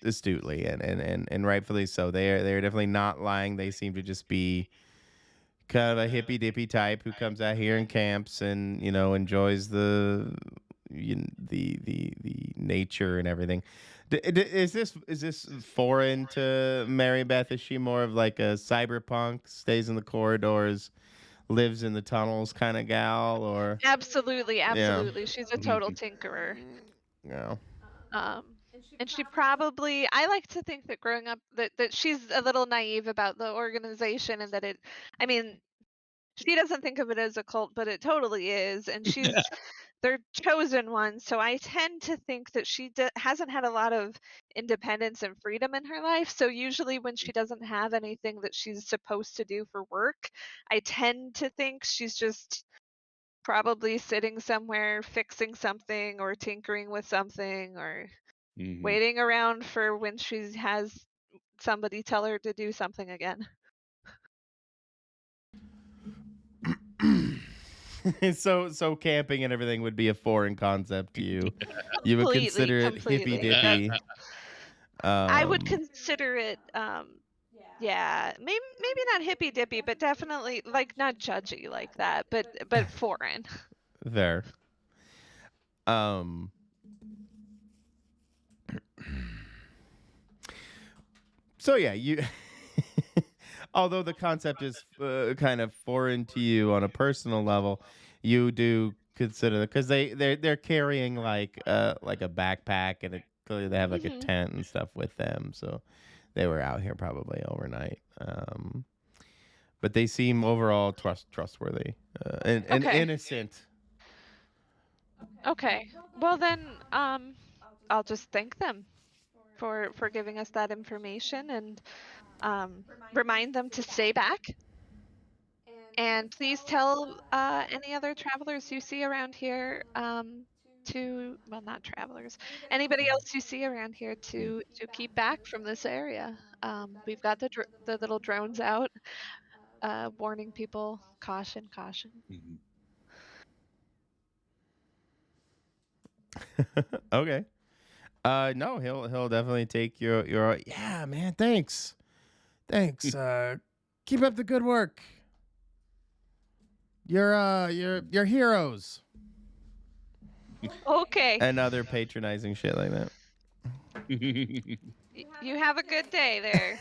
astutely, and rightfully so. They're definitely not lying. They seem to just be kind of a hippy dippy type who comes out here and camps and enjoys the nature and everything. Is this foreign to Mary Beth? Is she more of like a cyberpunk, stays in the corridors, lives in the tunnels kind of gal, or Absolutely, yeah, absolutely. She's a total tinkerer. yeah, And she probably, I like to think that growing up that she's a little naive about the organization and that I mean, she doesn't think of it as a cult, but it totally is. And she's their chosen one. So I tend to think that she hasn't had a lot of independence and freedom in her life. So usually when she doesn't have anything that she's supposed to do for work, I tend to think she's just probably sitting somewhere fixing something or tinkering with something or Hmm. waiting around for when she has somebody tell her to do something again. so camping and everything would be a foreign concept to you. You would Completely, consider it hippy completely. dippy. I would Um, consider it yeah, maybe not hippy dippy, but definitely like not judgy like that, but foreign. there. Um, so yeah, you. Although the concept is kind of foreign to you on a personal level, you do consider because they're carrying like a backpack and clearly they have like a Hmm. tent and stuff with them, so they were out here probably overnight. But they seem overall trustworthy and Okay. innocent. Okay. Well then I'll just thank them for giving us that information and remind them to stay back. And please tell any other travelers you see around here well, not travelers, anybody else you see around here to keep back from this area. We've got the little drones out, warning people, caution, caution. Hmm. Okay. No, he'll definitely take your yeah, man. Thanks. Keep up the good work. You're heroes. Okay, And other patronizing shit like that. you have a good day there.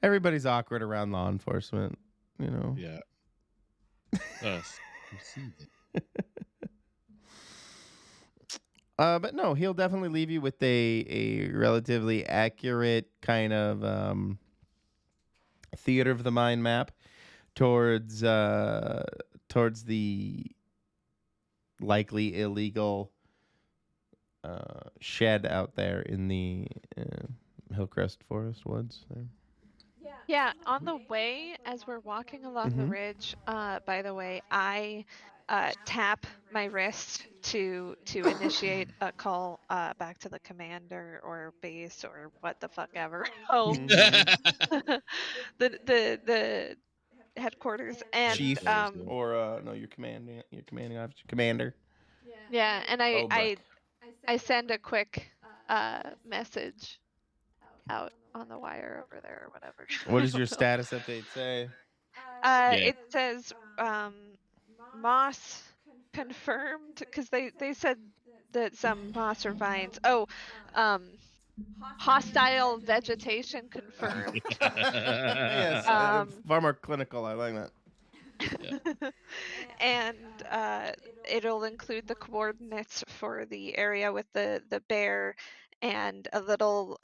Everybody's awkward around law enforcement. Yeah. Us. You see that. But no, he'll definitely leave you with a relatively accurate kind of theater of the mind map towards towards the likely illegal shed out there in the Hillcrest Forest woods. There. Yeah, on the way, as we're walking along the Mhm. ridge, by the way, I tap my wrist to initiate a call back to the commander or base or what the fuck ever home, Mhm. the headquarters, and Chief Headquarters, yeah. or no, your commanding officer, commander. yeah, and Obrecht. I send a quick message out on the wire over there or whatever. What I does your don't know. status update say? Yeah. It says moss confirmed because they said that some moss or vines. Oh, um, hostile vegetation confirmed. Yes, Um, far more clinical. I like that. Yeah. and it'll include the coordinates for the area with the bear and a little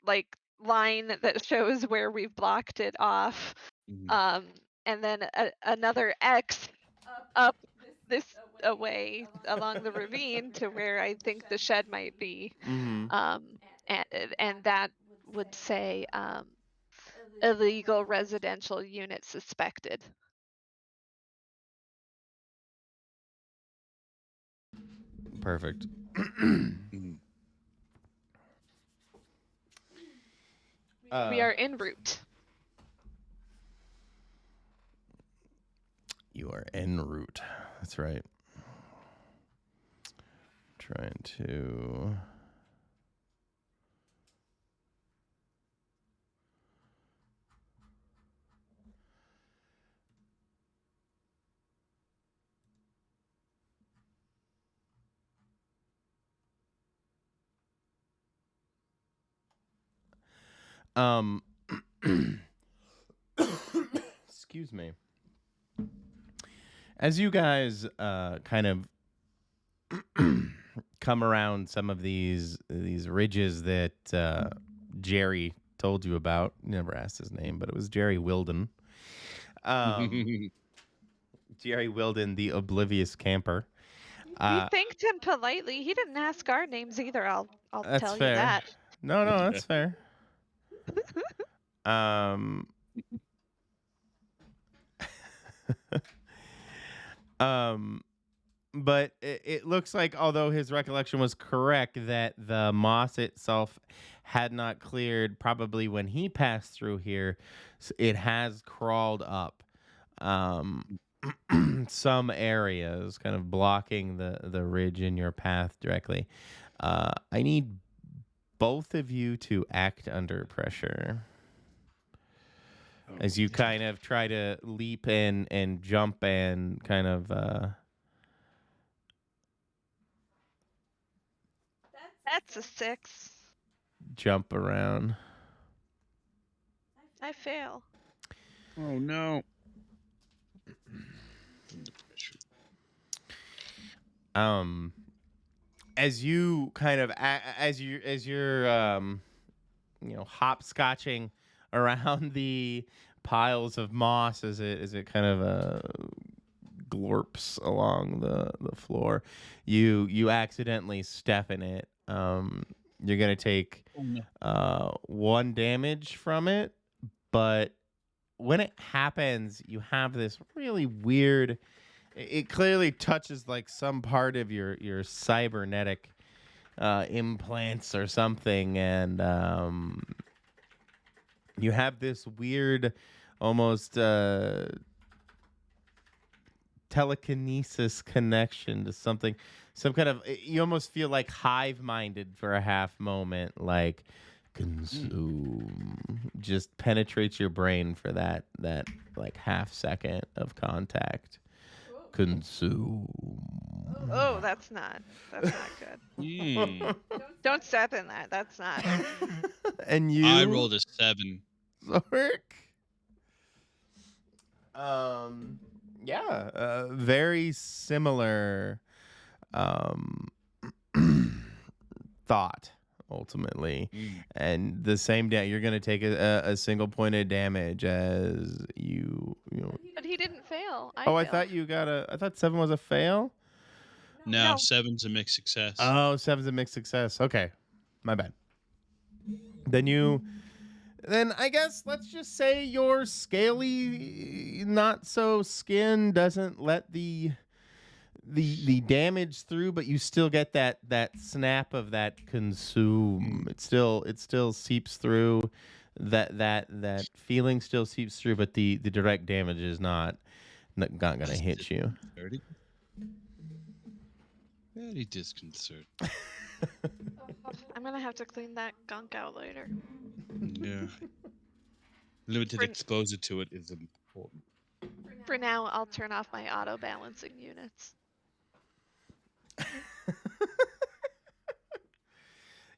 like line that shows where we've blocked it off, Mhm. um, and then another X up this away along the ravine to where I think the shed might be, Mm-hmm. um, and that would say illegal residential unit suspected. Perfect. Mhm. We are en route. You are en route. That's right. Trying to. Um. Excuse me. As you guys kind of come around some of these ridges that Jerry told you about. Never asked his name, but it was Jerry Wilden. Jerry Wilden, the oblivious camper. We Uh, thanked him politely. He didn't ask our names either. I'll that's tell you fair. that. No, that's fair. Um, um, but it looks like, although his recollection was correct, that the moss itself had not cleared probably when he passed through here. It has crawled up some areas, kind of blocking the ridge in your path directly. I need both of you to act under pressure Oh, as you kind of try to leap and jump and kind of That's a 6. jump around. I fail. oh no. Under pressure. Um, as you kind of as you're hopscotching around the piles of moss as it kind of glorps along the floor, you accidentally step in it. You're gonna take Oh no. 1 damage from it, but when it happens, you have this really weird. It clearly touches like some part of your cybernetic implants or something, and you have this weird, almost telekinesis connection to something, some kind of. You almost feel like hive-minded for a half moment, like consume just penetrates your brain for that like half second of contact. Consume. Oh, that's not good. Mm. Don't step in that. That's not. And I you, rolled a 7. Zork? Um, Yeah, very similar um, thought ultimately, Mm. and the same day you're gonna take a single point of damage as you know. But he didn't fail. I Oh, I failed. thought you got a. I thought 7 was a fail. No, No. 7's a mixed success. Oh, 7's a mixed success. Okay, my bad. Then you. Then I guess let's just say your scaly, not so skin doesn't let the damage through, but you still get that snap of that consume. It still seeps through. That feeling still seeps through, but the direct damage is not gonna hit you. Disconcerting. Very disconcerting. I'm gonna have to clean that gunk out later. Yeah. Limited For- exposure to it is important. For now, I'll turn off my auto balancing units.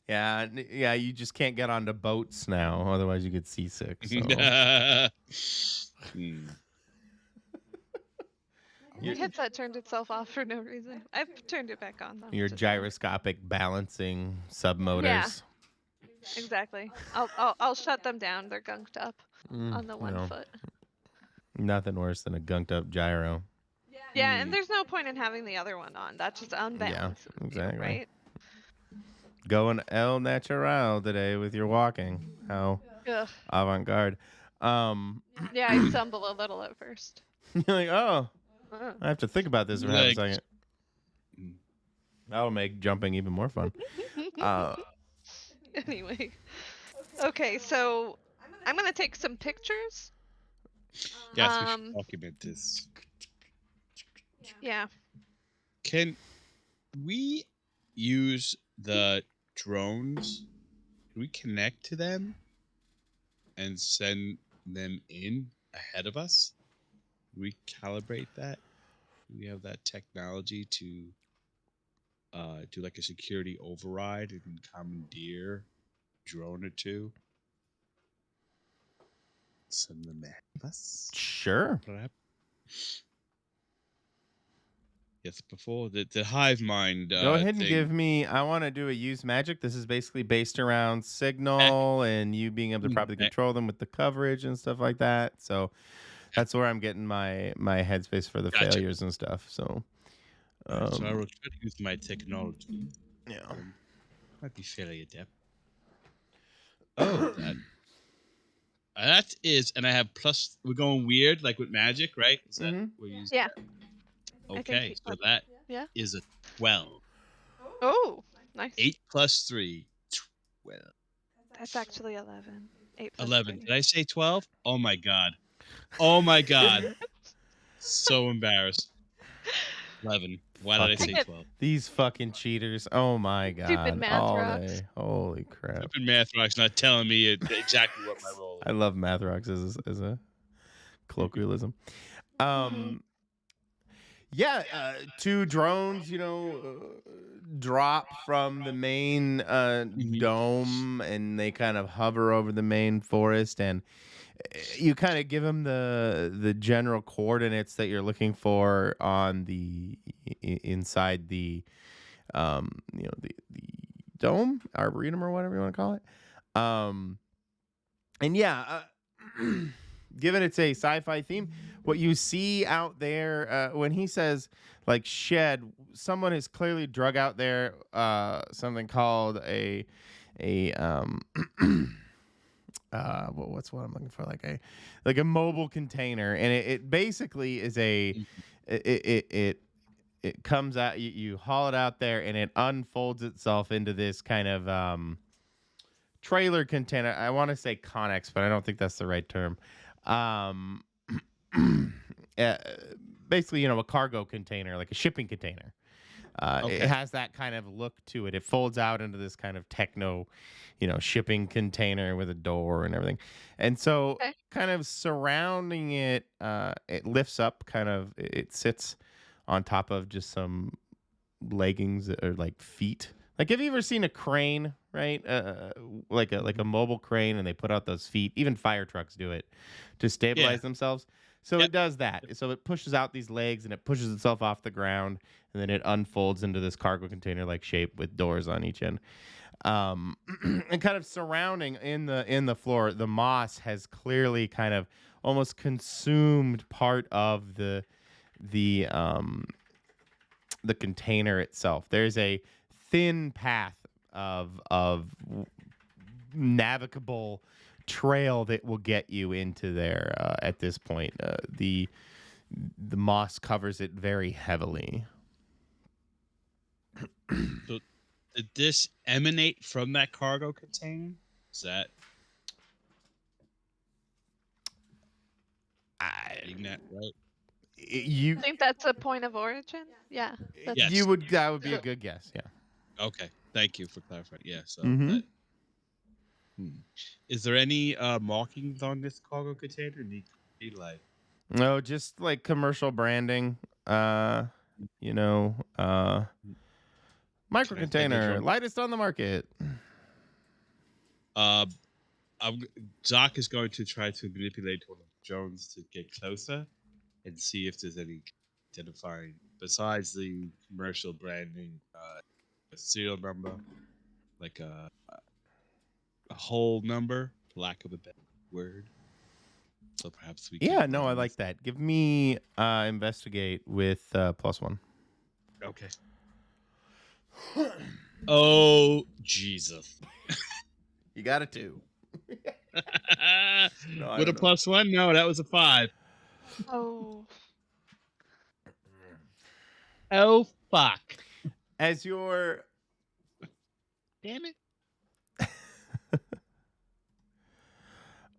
Yeah, yeah. You just can't get onto boats now, otherwise you get seasick. So Hmm. My headset turned itself off for no reason. I've turned it back on though. your just now. gyroscopic balancing submotors. Exactly. I'll shut them down. They're gunked up on the one well, foot. Nothing worse than a gunked up gyro. Yeah, and there's no point in having the other one on. That just unbalances you, exactly. right? Going El Natural today with your walking. How Ugh. avant-garde. Yeah, I stumble a little at first. You're like, oh, Uh, I have to think about this for half a Legs. second. That'll make jumping even more fun. Anyway. Okay, so I'm gonna take some pictures. Yes, we should document this. Yeah. Can we use the drones? Can we connect to them and send them in ahead of us? Can we calibrate that? Do we have that technology to do like a security override and commandeer a drone or two? Send them ahead of us? Sure. Perhaps. Yes, before the hive mind. Go ahead and thing. give me. I want to do a use magic. This is basically based around signal and you being able to probably control them with the coverage and stuff like that. So that's where I'm getting my headspace for the Gotcha. failures and stuff. So, So I will try to use my technology. yeah. Might be fairly adept. Oh, that is, and I have plus. We're going weird, like with magic, right? Is that we're using? Yeah. Okay, so that- that Yeah. is a 12. Oh, nice. 8 plus 3, 12. That's actually 11. 8 plus 11. 3. Did I say 12? Oh my god. Oh my god. So embarrassed. 11. Why did I say Fucking- 12? These fucking cheaters. Oh my god. math All rocks. day. Holy crap. Stupid math rock's not telling me exactly what my role I is. love math rocks as a colloquialism. Yeah, 2 drones, drop from the main dome and they kind of hover over the main forest, and you kind of give them the general coordinates that you're looking for on the inside the the dome, arboretum, or whatever you want to call it. And yeah, given it's a sci-fi theme, what you see out there when he says like shed, someone is clearly drug out there something called a what's what I'm looking for, like a mobile container, and it basically is it comes out, you haul it out there and it unfolds itself into this kind of trailer container. I want to say Connex, but I don't think that's the right term. Basically, a cargo container, like a shipping container. Okay. It has that kind of look to it. It folds out into this kind of techno, shipping container with a door and everything. And so kind of surrounding it, it lifts up, it sits on top of just some leggings that are like feet. Like, have you ever seen a crane, right? Like a mobile crane, and they put out those feet. Even fire trucks do it to stabilize themselves. So Yep. it does that. So it pushes out these legs and it pushes itself off the ground, and then it unfolds into this cargo container like shape with doors on each end. And kind of surrounding in the floor, the moss has clearly kind of almost consumed part of the the container itself. There's a thin path of navigable trail that will get you into there at this point. The moss covers it very heavily. So, did this emanate from that cargo container? Is that I, being that right? you I think that's a point of origin. Yeah. That's, Yes. that would be a So- good guess. Yeah. Okay. Thank you for clarifying. Yeah. So Mm-hmm. that. Is there any markings on this cargo container? Need to be like. No, just like commercial branding. You know, micro Can I take those container, from? lightest on the market. Uh, Doc is going to try to manipulate one of Jones to get closer and see if there's any identifying besides the commercial branding, a serial number, like a whole number, for lack of a better word. So perhaps we Yeah, could no, I use. like that. Give me investigate with +1. Okay. Oh Jesus! You got a 2. No, I With a don't know. +1? No, that was a 5. oh. Oh fuck! As you're Damn it!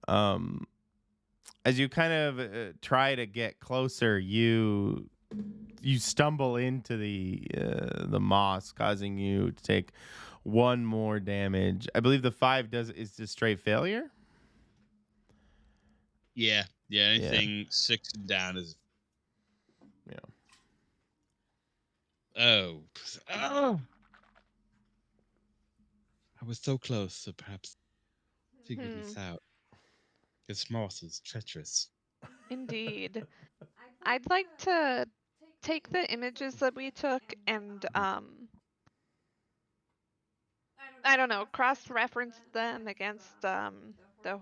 um as you kind of try to get closer, you stumble into the moss, causing you to take 1 more damage. I believe the 5 is just straight failure. Yeah, Yeah. anything 6 and down is. Yeah. Oh. Oh! I was so close to perhaps figuring Hmm. this out. This moss is treacherous. Indeed. I'd like to take the images that we took and I don't know, cross-reference them against the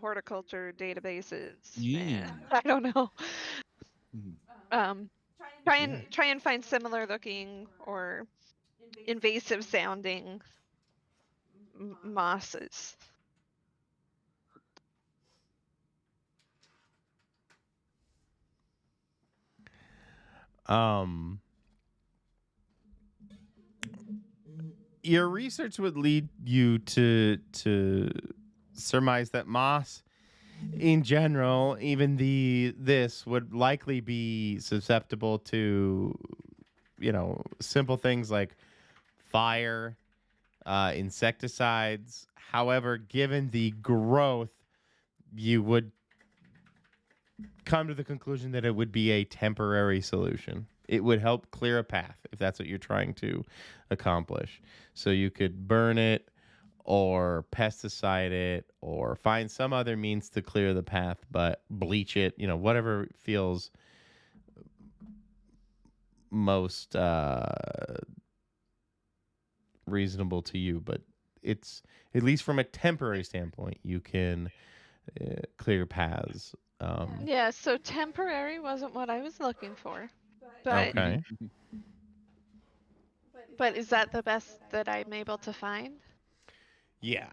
horticulture databases. Yeah. I don't know. Mhm. Um Yeah. try and find similar looking or invasive sounding mosses. Um your research would lead you to surmise that moss in general, even this would likely be susceptible to, simple things like fire, insecticides. However, given the growth, you would come to the conclusion that it would be a temporary solution. It would help clear a path if that's what you're trying to accomplish. So you could burn it or pesticide it or find some other means to clear the path, but bleach it, whatever feels most reasonable to you. But it's, at least from a temporary standpoint, you can clear paths. Yeah, so temporary wasn't what I was looking for. But Okay. but is that the best that I'm able to find? Yeah.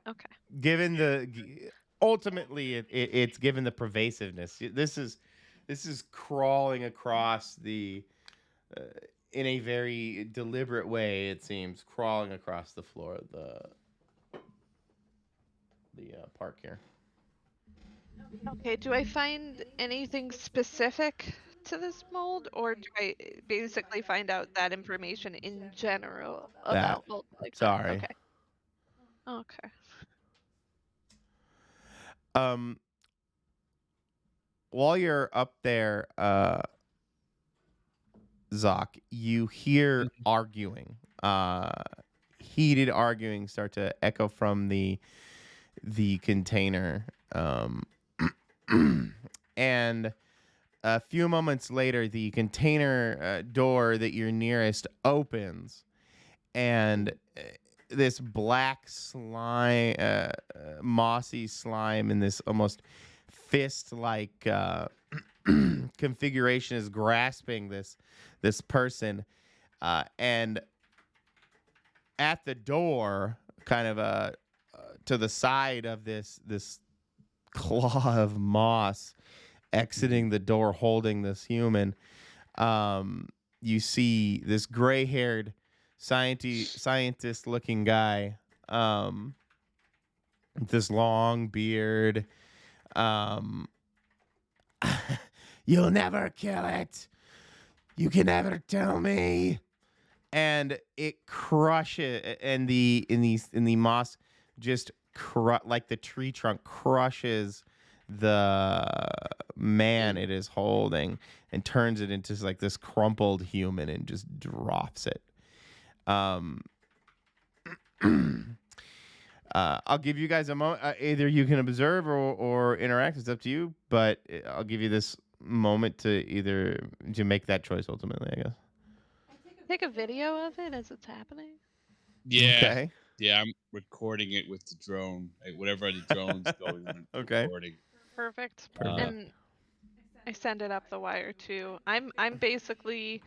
Okay. Given ultimately it's given the pervasiveness. This is crawling across uh, in a very deliberate way. It seems crawling across the floor of the park here. Okay, do I find anything specific to this mold, or do I basically find out that information in general That about mold like that? sorry. Okay. Okay. Um, while you're up there, Zoc, you hear arguing, heated arguing start to echo from the container, and a few moments later, the container door that you're nearest opens, and this black slime, mossy slime, in this almost fist-like configuration is grasping this person, and at the door, kind of to the side of this claw of moss exiting the door, holding this human. You see this gray-haired scientist-looking guy, with this long beard. Um, You'll never kill it. You can never tell me. And it crushes, and the moss just like the tree trunk crushes the man it is holding and turns it into like this crumpled human and just drops it. I'll give you guys a moment. Either you can observe or interact. It's up to you. But I'll give you this moment to make that choice ultimately, I guess. Take a video of it as it's happening. Yeah. Okay. Yeah, I'm recording it with the drone. Like, whatever the drone's going, I'm Okay. recording. Perfect. Perfect. And I send it up the wire too. I'm basically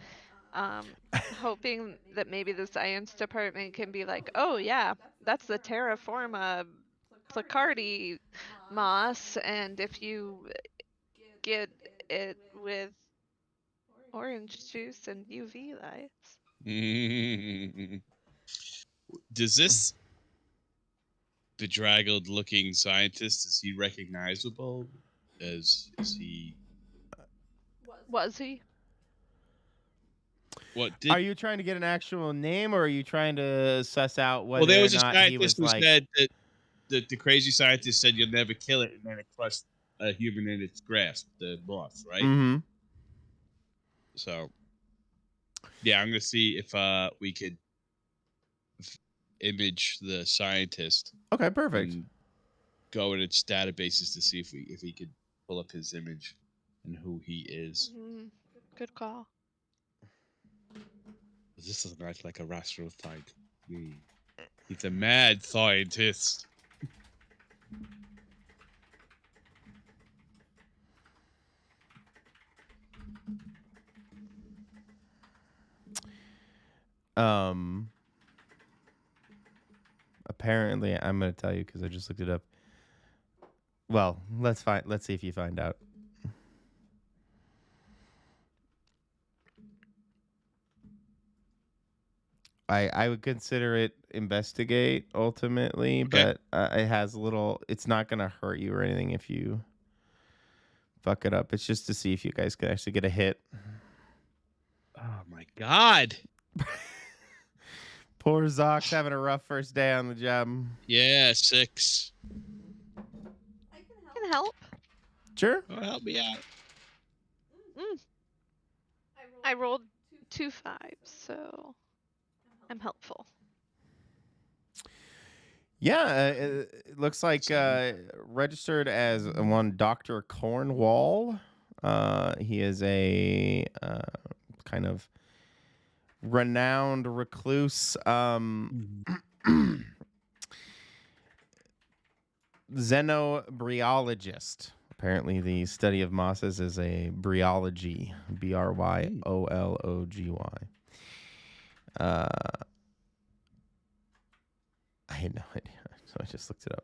hoping that maybe the science department can be like, oh yeah, that's the terraforma placardi moss, and if you get it with orange juice and UV lights. Does this bedraggled looking scientist, is he recognizable? Is he Was he? what did Are you trying to get an actual name, or are you trying to suss out well whether there or was a not he scientist was who like? said that the crazy scientist said you'll never kill it, and then it crushed a human in its grasp, the moth, right? Mm-hmm. So yeah, I'm gonna see if we could image the scientist Okay, perfect. and go in its databases to see if he could pull up his image and who he is. Mm, good call. This doesn't act like a rastrocyte. He's a mad scientist. Apparently, I'm gonna tell you because I just looked it up. Well, let's see if you find out. I would consider it investigate ultimately, Okay. but it has a little. It's not gonna hurt you or anything if you fuck it up. It's just to see if you guys can actually get a hit. Oh my god. Poor Zox having a rough first day on the job. Yeah, 6. I Can help. Sure. Oh, help me out. Mm. I rolled 2 5s, so I'm helpful. Yeah, it looks like registered as one Dr. Cornwall. He is a kind of renowned recluse xenobryologist. Apparently, the study of mosses is a bryology, Bryology. I had no idea, so I just looked it up.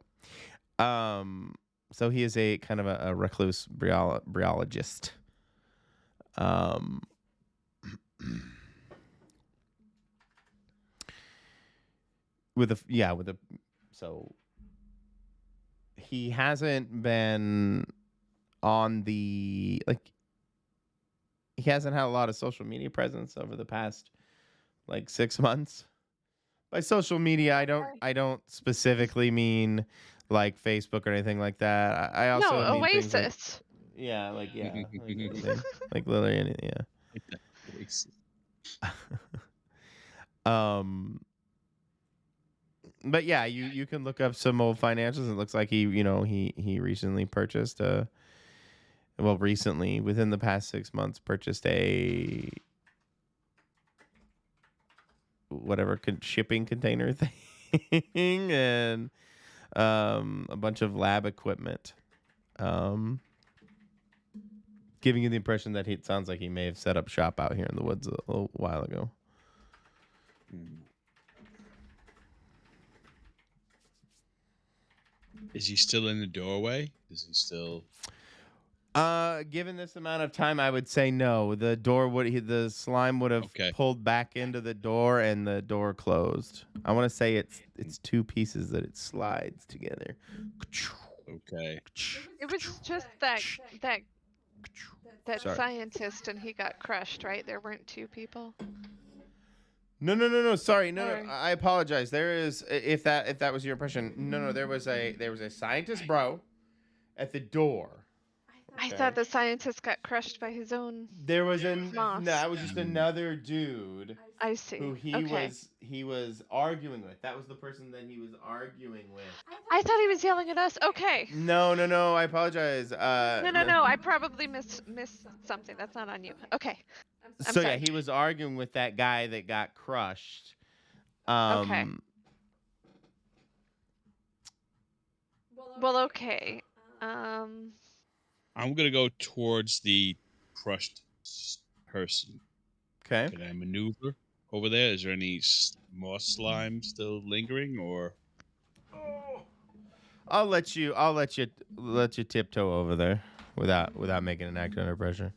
So he is a kind of a recluse bryologist. So he hasn't been on he hasn't had a lot of social media presence over the past 6 months. By social media, I don't specifically mean like Facebook or anything like that. I also No, mean things like Oasis. like anything, like literally anything. Yeah. But yeah, you can look up some old financials. It looks like he recently purchased well, recently, within the past 6 months, purchased a whatever shipping container thing and a bunch of lab equipment. Um, Giving you the impression that it sounds like he may have set up shop out here in the woods a little while ago. Is he still in the doorway? Is he still? Given this amount of time, I would say no. The door the slime would have Okay. pulled back into the door, and the door closed. I want to say it's two pieces that it slides together. Okay. It was just that Sorry. scientist, and he got crushed, right? There weren't two people. No. Sorry, no. Sorry. I apologize. There is, if that was your impression. No. There was a scientist bro at the door. I Okay. thought the scientist got crushed by his own. There was moss. that was just another dude I see. who he was arguing with. That was the person that he was arguing with. I thought he was yelling at us. Okay. No. I apologize. No. I probably missed something. That's not on you. Okay. I'm So sorry. yeah, he was arguing with that guy that got crushed. Okay. Well, okay. I'm gonna go towards the crushed person. Okay. Can I maneuver over there? Is there any more slime still lingering, or? I'll let you tiptoe over there without making an act under pressure.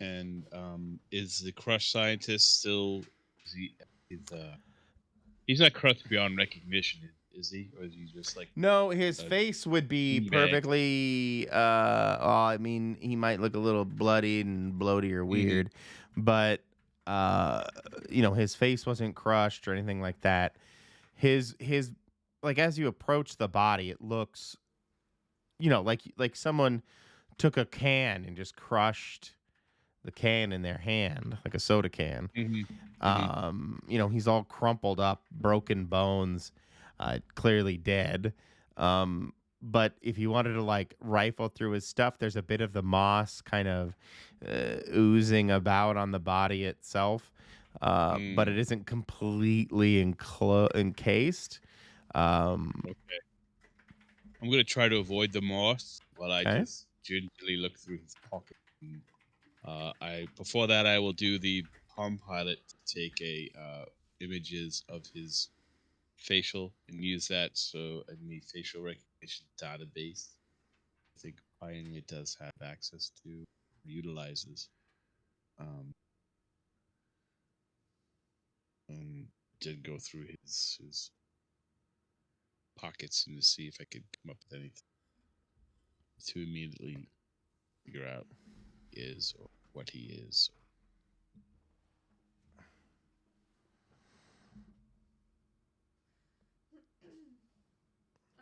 And is the crushed scientist still? He's not crushed beyond recognition, is he? Or is he just like? No, his face would be perfectly. I mean, he might look a little bloodied and bloaty or weird, but his face wasn't crushed or anything like that. His like as you approach the body, it looks, like someone took a can and just crushed the can in their hand, like a soda can. He's all crumpled up, broken bones, clearly dead. But if you wanted to rifle through his stuff, there's a bit of the moss kind of oozing about on the body itself. But it isn't completely encased. Okay. I'm gonna try to avoid the moss while I just gingerly look through his pocket. Before that, I will do the Palm Pilot to take images of his facial and use that in the facial recognition database. I think Pioneer does have access to, utilizes. Did go through his pockets and to see if I could come up with anything to immediately figure out who he is or what he is.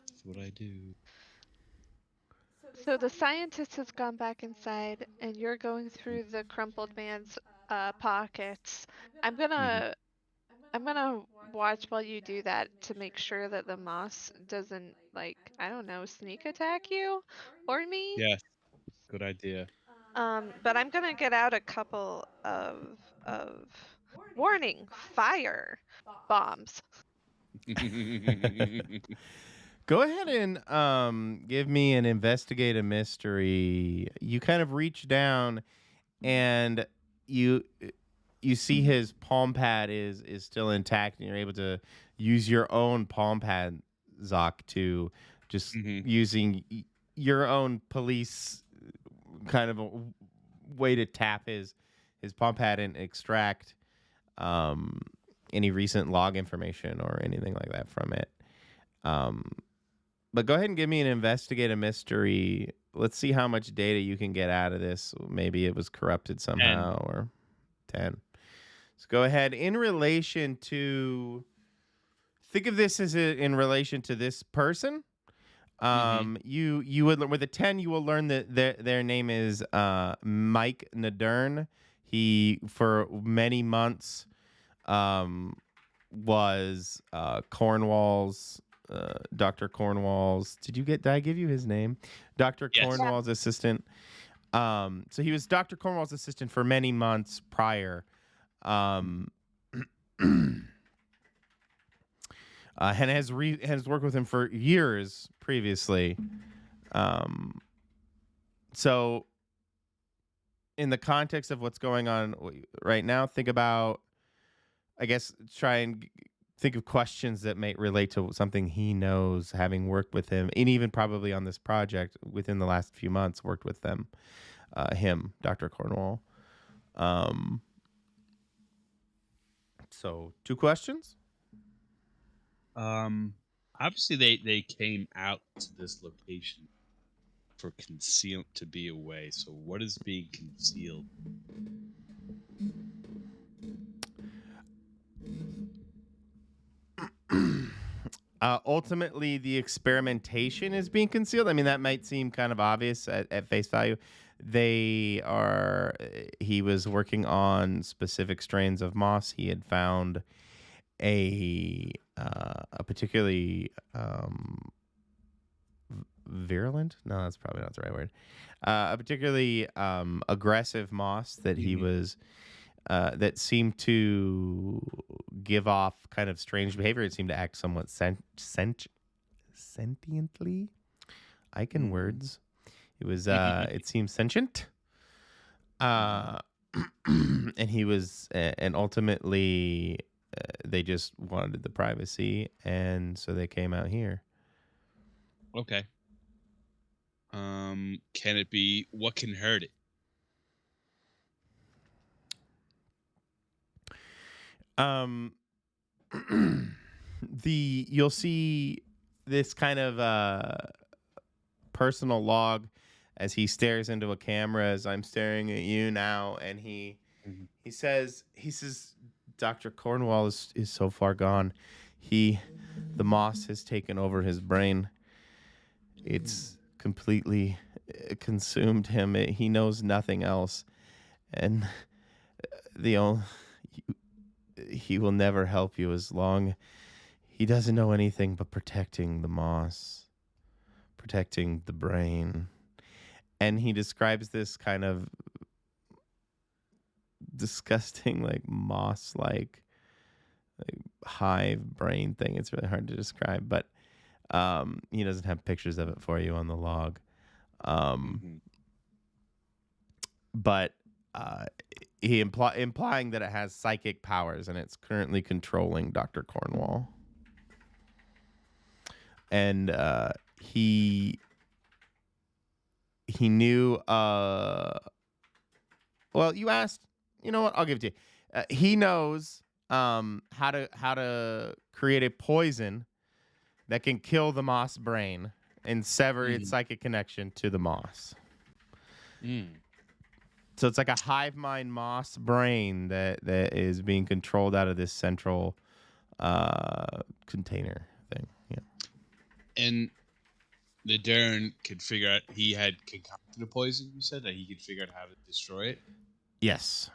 That's what I do. So the scientist has gone back inside, and you're going through the crumpled man's pockets. I'm gonna watch while you do that to make sure that the moss doesn't sneak attack you or me. Yes, good idea. But I'm gonna get out a couple of warning fire bombs. Go ahead and give me an investigate a mystery. You kind of reach down and you see his palm pad is still intact, and you're able to use your own palm pad, Zoc, to just using your own police kind of a way to tap his palm pad and extract any recent log information or anything like that from it. But go ahead and give me an investigate a mystery. Let's see how much data you can get out of this. Maybe it was corrupted somehow. 10. Or 10. So go ahead. In relation to, think of this as in relation to this person. You would learn with a 10. You will learn that their name is Mike Nadern. He for many months was Cornwall's Dr. Cornwall's. Did I give you his name? Dr. Yes. Yeah. Cornwall's assistant. So he was Dr. Cornwall's assistant for many months prior. Um, and has worked with him for years previously. So in the context of what's going on right now, think about, I guess, try and think of questions that may relate to something he knows, having worked with him, and even probably on this project within the last few months, worked with him, Dr. Cornwall. So 2 questions. Obviously they came out to this location for conceal to be away. So what is being concealed? Ultimately, the experimentation is being concealed. I mean, that might seem kind of obvious at face value. He was working on specific strains of moss. He had found a particularly virulent. No, that's probably not the right word. A particularly aggressive moss that he was that seemed to give off kind of strange behavior. It seemed to act somewhat sentiently. I can words. It was it seemed sentient. And he was and ultimately they just wanted the privacy, and so they came out here. Okay. Can it be, what can hurt it? You'll see this kind of personal log as he stares into a camera as I'm staring at you now, and he says Dr. Cornwall is so far gone. The moss has taken over his brain. It's completely consumed him. He knows nothing else, and the only he will never help you as long he doesn't know anything but protecting the moss, protecting the brain. And he describes this kind of disgusting, like moss like hive brain thing. It's really hard to describe, but he doesn't have pictures of it for you on the log. But he implying that it has psychic powers and it's currently controlling Dr. Cornwall. And he knew. Well, you asked. You know what? I'll give it to you. He knows how to create a poison that can kill the moss brain and sever its psychic connection to the moss. So it's like a hive mind moss brain that is being controlled out of this central container thing. Yeah. And the Darren could figure out, he had concocted the poison, you said, that he could figure out how to destroy it? Yes.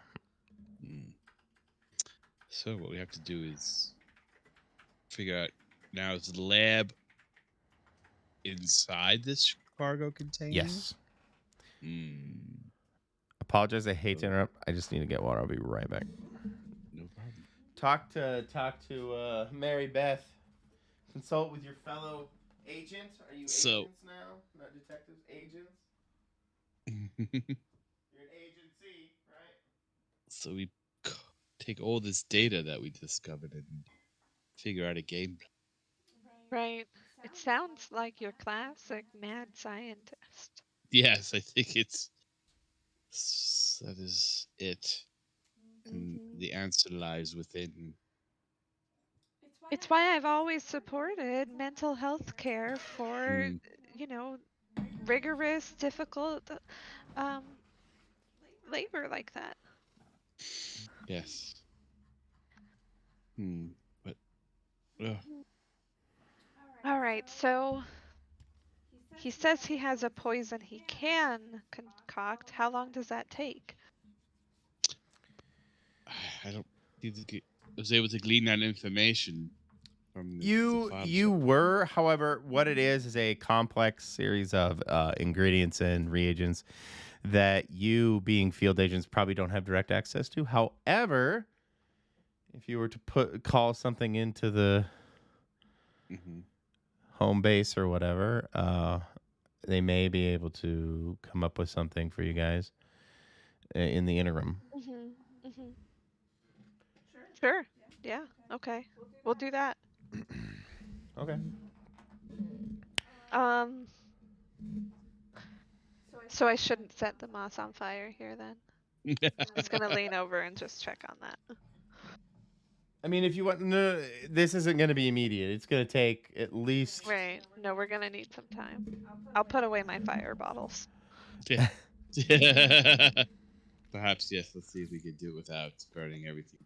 So what we have to do is figure out, now is the lab inside this cargo container? Yes. Apologize, I hate to interrupt. I just need to get water. I'll be right back. No problem. Talk to Marybeth. Consult with your fellow agent. Are you agents now? Not detectives, agents? You're an agency, right? So we take all this data that we discovered and figure out a game plan. Right. It sounds like your classic mad scientist. Yes, I think that is it. And the answer lies within. It's why I've always supported mental health care for, you know, rigorous, difficult labor like that. Yes. But All right, so he says he has a poison he can concoct. How long does that take? I don't think I was able to glean that information from its You defilement. were, however, what it is a complex series of ingredients and reagents that you, being field agents, probably don't have direct access to. However, if you were to call something into the Hmm. home base or whatever, they may be able to come up with something for you guys in the interim. Mhm. Mhm. Sure. Yeah. Okay. We'll do that. Okay. Um. So I shouldn't set the moss on fire here then. Just gonna lean over and just check on that. I mean, if you want, no, this isn't going to be immediate. It's going to take at least. Right. No, we're gonna need some time. I'll put away my fire bottles. Yeah. Perhaps yes. Let's see if we can do it without burning everything.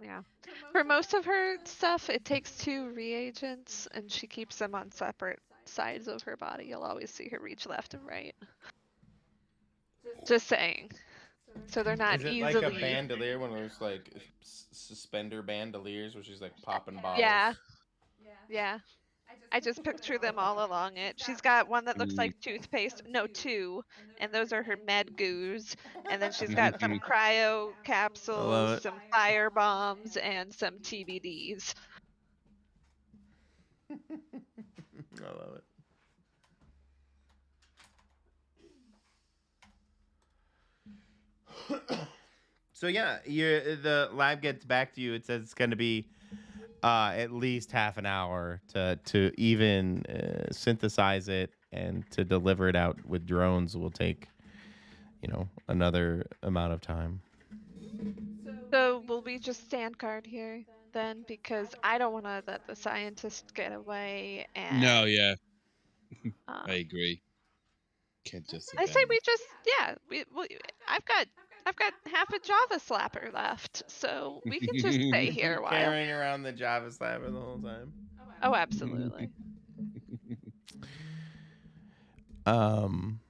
Yeah. For most of her stuff, it takes 2 reagents, and she keeps them on separate sides of her body. You'll always see her reach left and right. Just saying. So they're not Is it like a easily. bandolier, one of those like suspender bandoliers, where she's like popping bottles? Yeah. Yeah. I just picture them all along it. She's got one that looks Mm. like toothpaste. No, 2. And those are her med goos. And then she's got some cryo I capsules, love it. some fire bombs, and some TBDs. I love it. So yeah, the lab gets back to you. It says it's going to be at least half an hour to even synthesize it, and to deliver it out with drones will take another amount of time. So will we just stand guard here then? Because I don't want to let the scientists get away. No, And yeah, um, I agree. Can't just I say abandon. we just, yeah, I've got I've got half a Java slapper left, so we can just stay here a while. Carrying around the Java Slapper the whole time. Oh, absolutely. Um,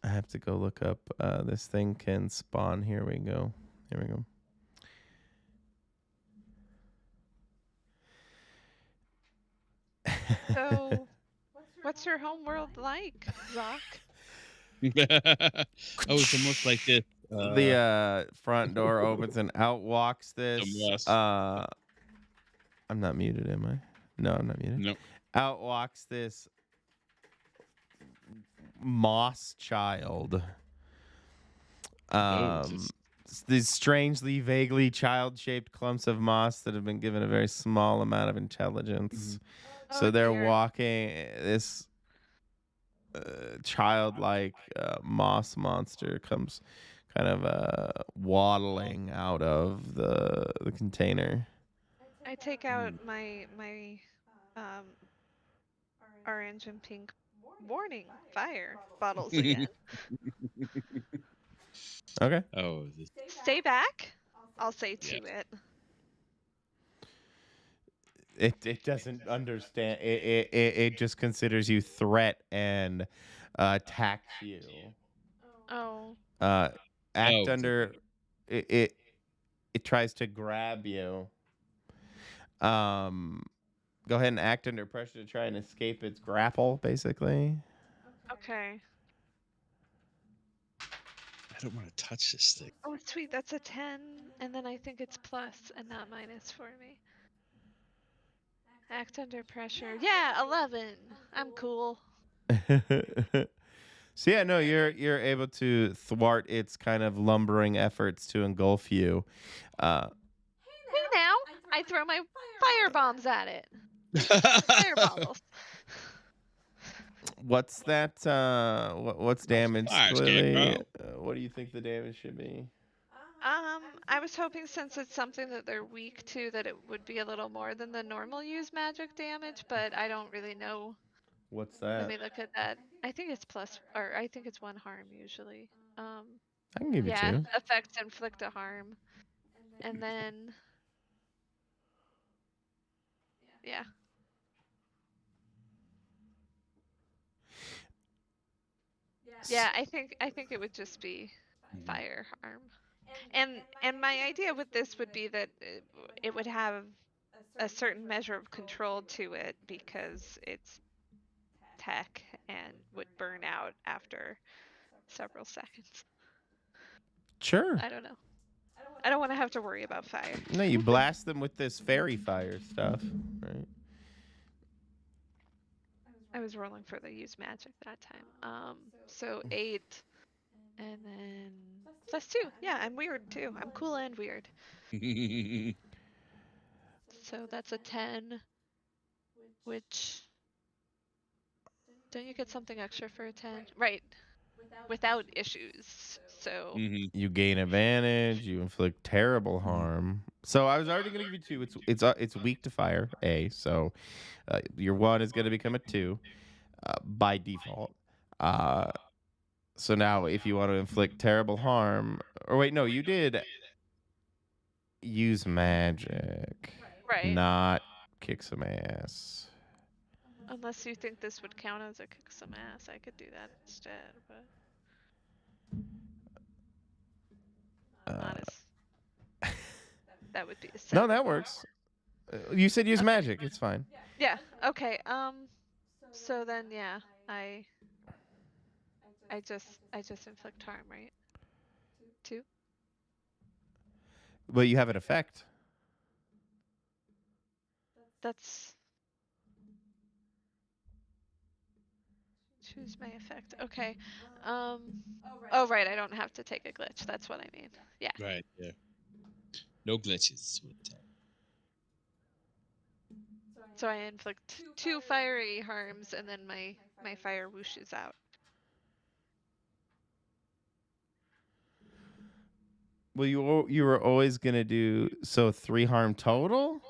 I have to go look up. This thing can spawn. Here we go. Here we go. So, what's your home world like, Zoc? Oh, it's almost like this. The front door opens and out walks Some this. rust. I'm not muted, am I? No, I'm not muted. Nope. Out walks this moss child. Oh, Um, these strangely, vaguely child-shaped clumps of moss that have been given a very small amount of intelligence. So Oh, they're dear. walking. This childlike moss monster comes kind of waddling out of the container. I take out my um orange and pink warning fire bottles again. Okay. oh, this, Stay back, I'll say yeah. to it. It doesn't understand. It just considers you threat and attacks you. Oh, Act Oh, under. It tries to grab you. Um, Go ahead and act under pressure to try and escape its grapple, basically. okay. I don't want to touch this thing. Oh, sweet, that's a 10, and then I think it's plus and not minus for me. Act under pressure. Yeah, 11. I'm cool. So yeah, no, you're able to thwart its kind of lumbering efforts to engulf you. Hey now, I throw my fire bombs at it. Fire bottles. What's that? What's damage? Fire, Clearly, Scarecrow. what do you think the damage should be? I was hoping since it's something that they're weak to that it would be a little more than the normal use magic damage, but I don't really know. What's Let that? me look at that. I think it's plus, or I think it's 1 harm usually. I can give you Yeah, two. effects inflict a harm. And then, Yeah. Yeah, I think it would just be fire harm. And my idea with this would be that it would have a certain measure of control to it because it's tech and would burn out after several seconds. Sure. I don't know. I don't want to have to worry about fire. No, you blast them with this fairy fire stuff, right? I was rolling for the use magic that time. So 8 and then +2. Yeah, I'm weird too. I'm cool and weird. So that's a 10, which don't you get something extra for a 10? Right. Without issues. So You gain advantage. You inflict terrible harm. So I was already going to give you 2. It's weak to fire. So your 1 is going to become a 2 by default. So now if you want to inflict terrible harm, or wait, no, you did use magic, right. not kick some ass. Unless you think this would count as a kick some ass, I could do that instead, but not as that would be a 7. No, that works. You said use Okay. magic. It's fine. Yeah. Okay. So then yeah, I just inflict harm, right? 2. Well, you have an effect. That's choose my effect. Okay. Oh right, I don't have to take a glitch. That's what I mean. Yeah. Right. Yeah. No glitches. With that. So I inflict 2 fiery harms, and then my fire whooshes out. Well, you were always gonna do 3 harm total.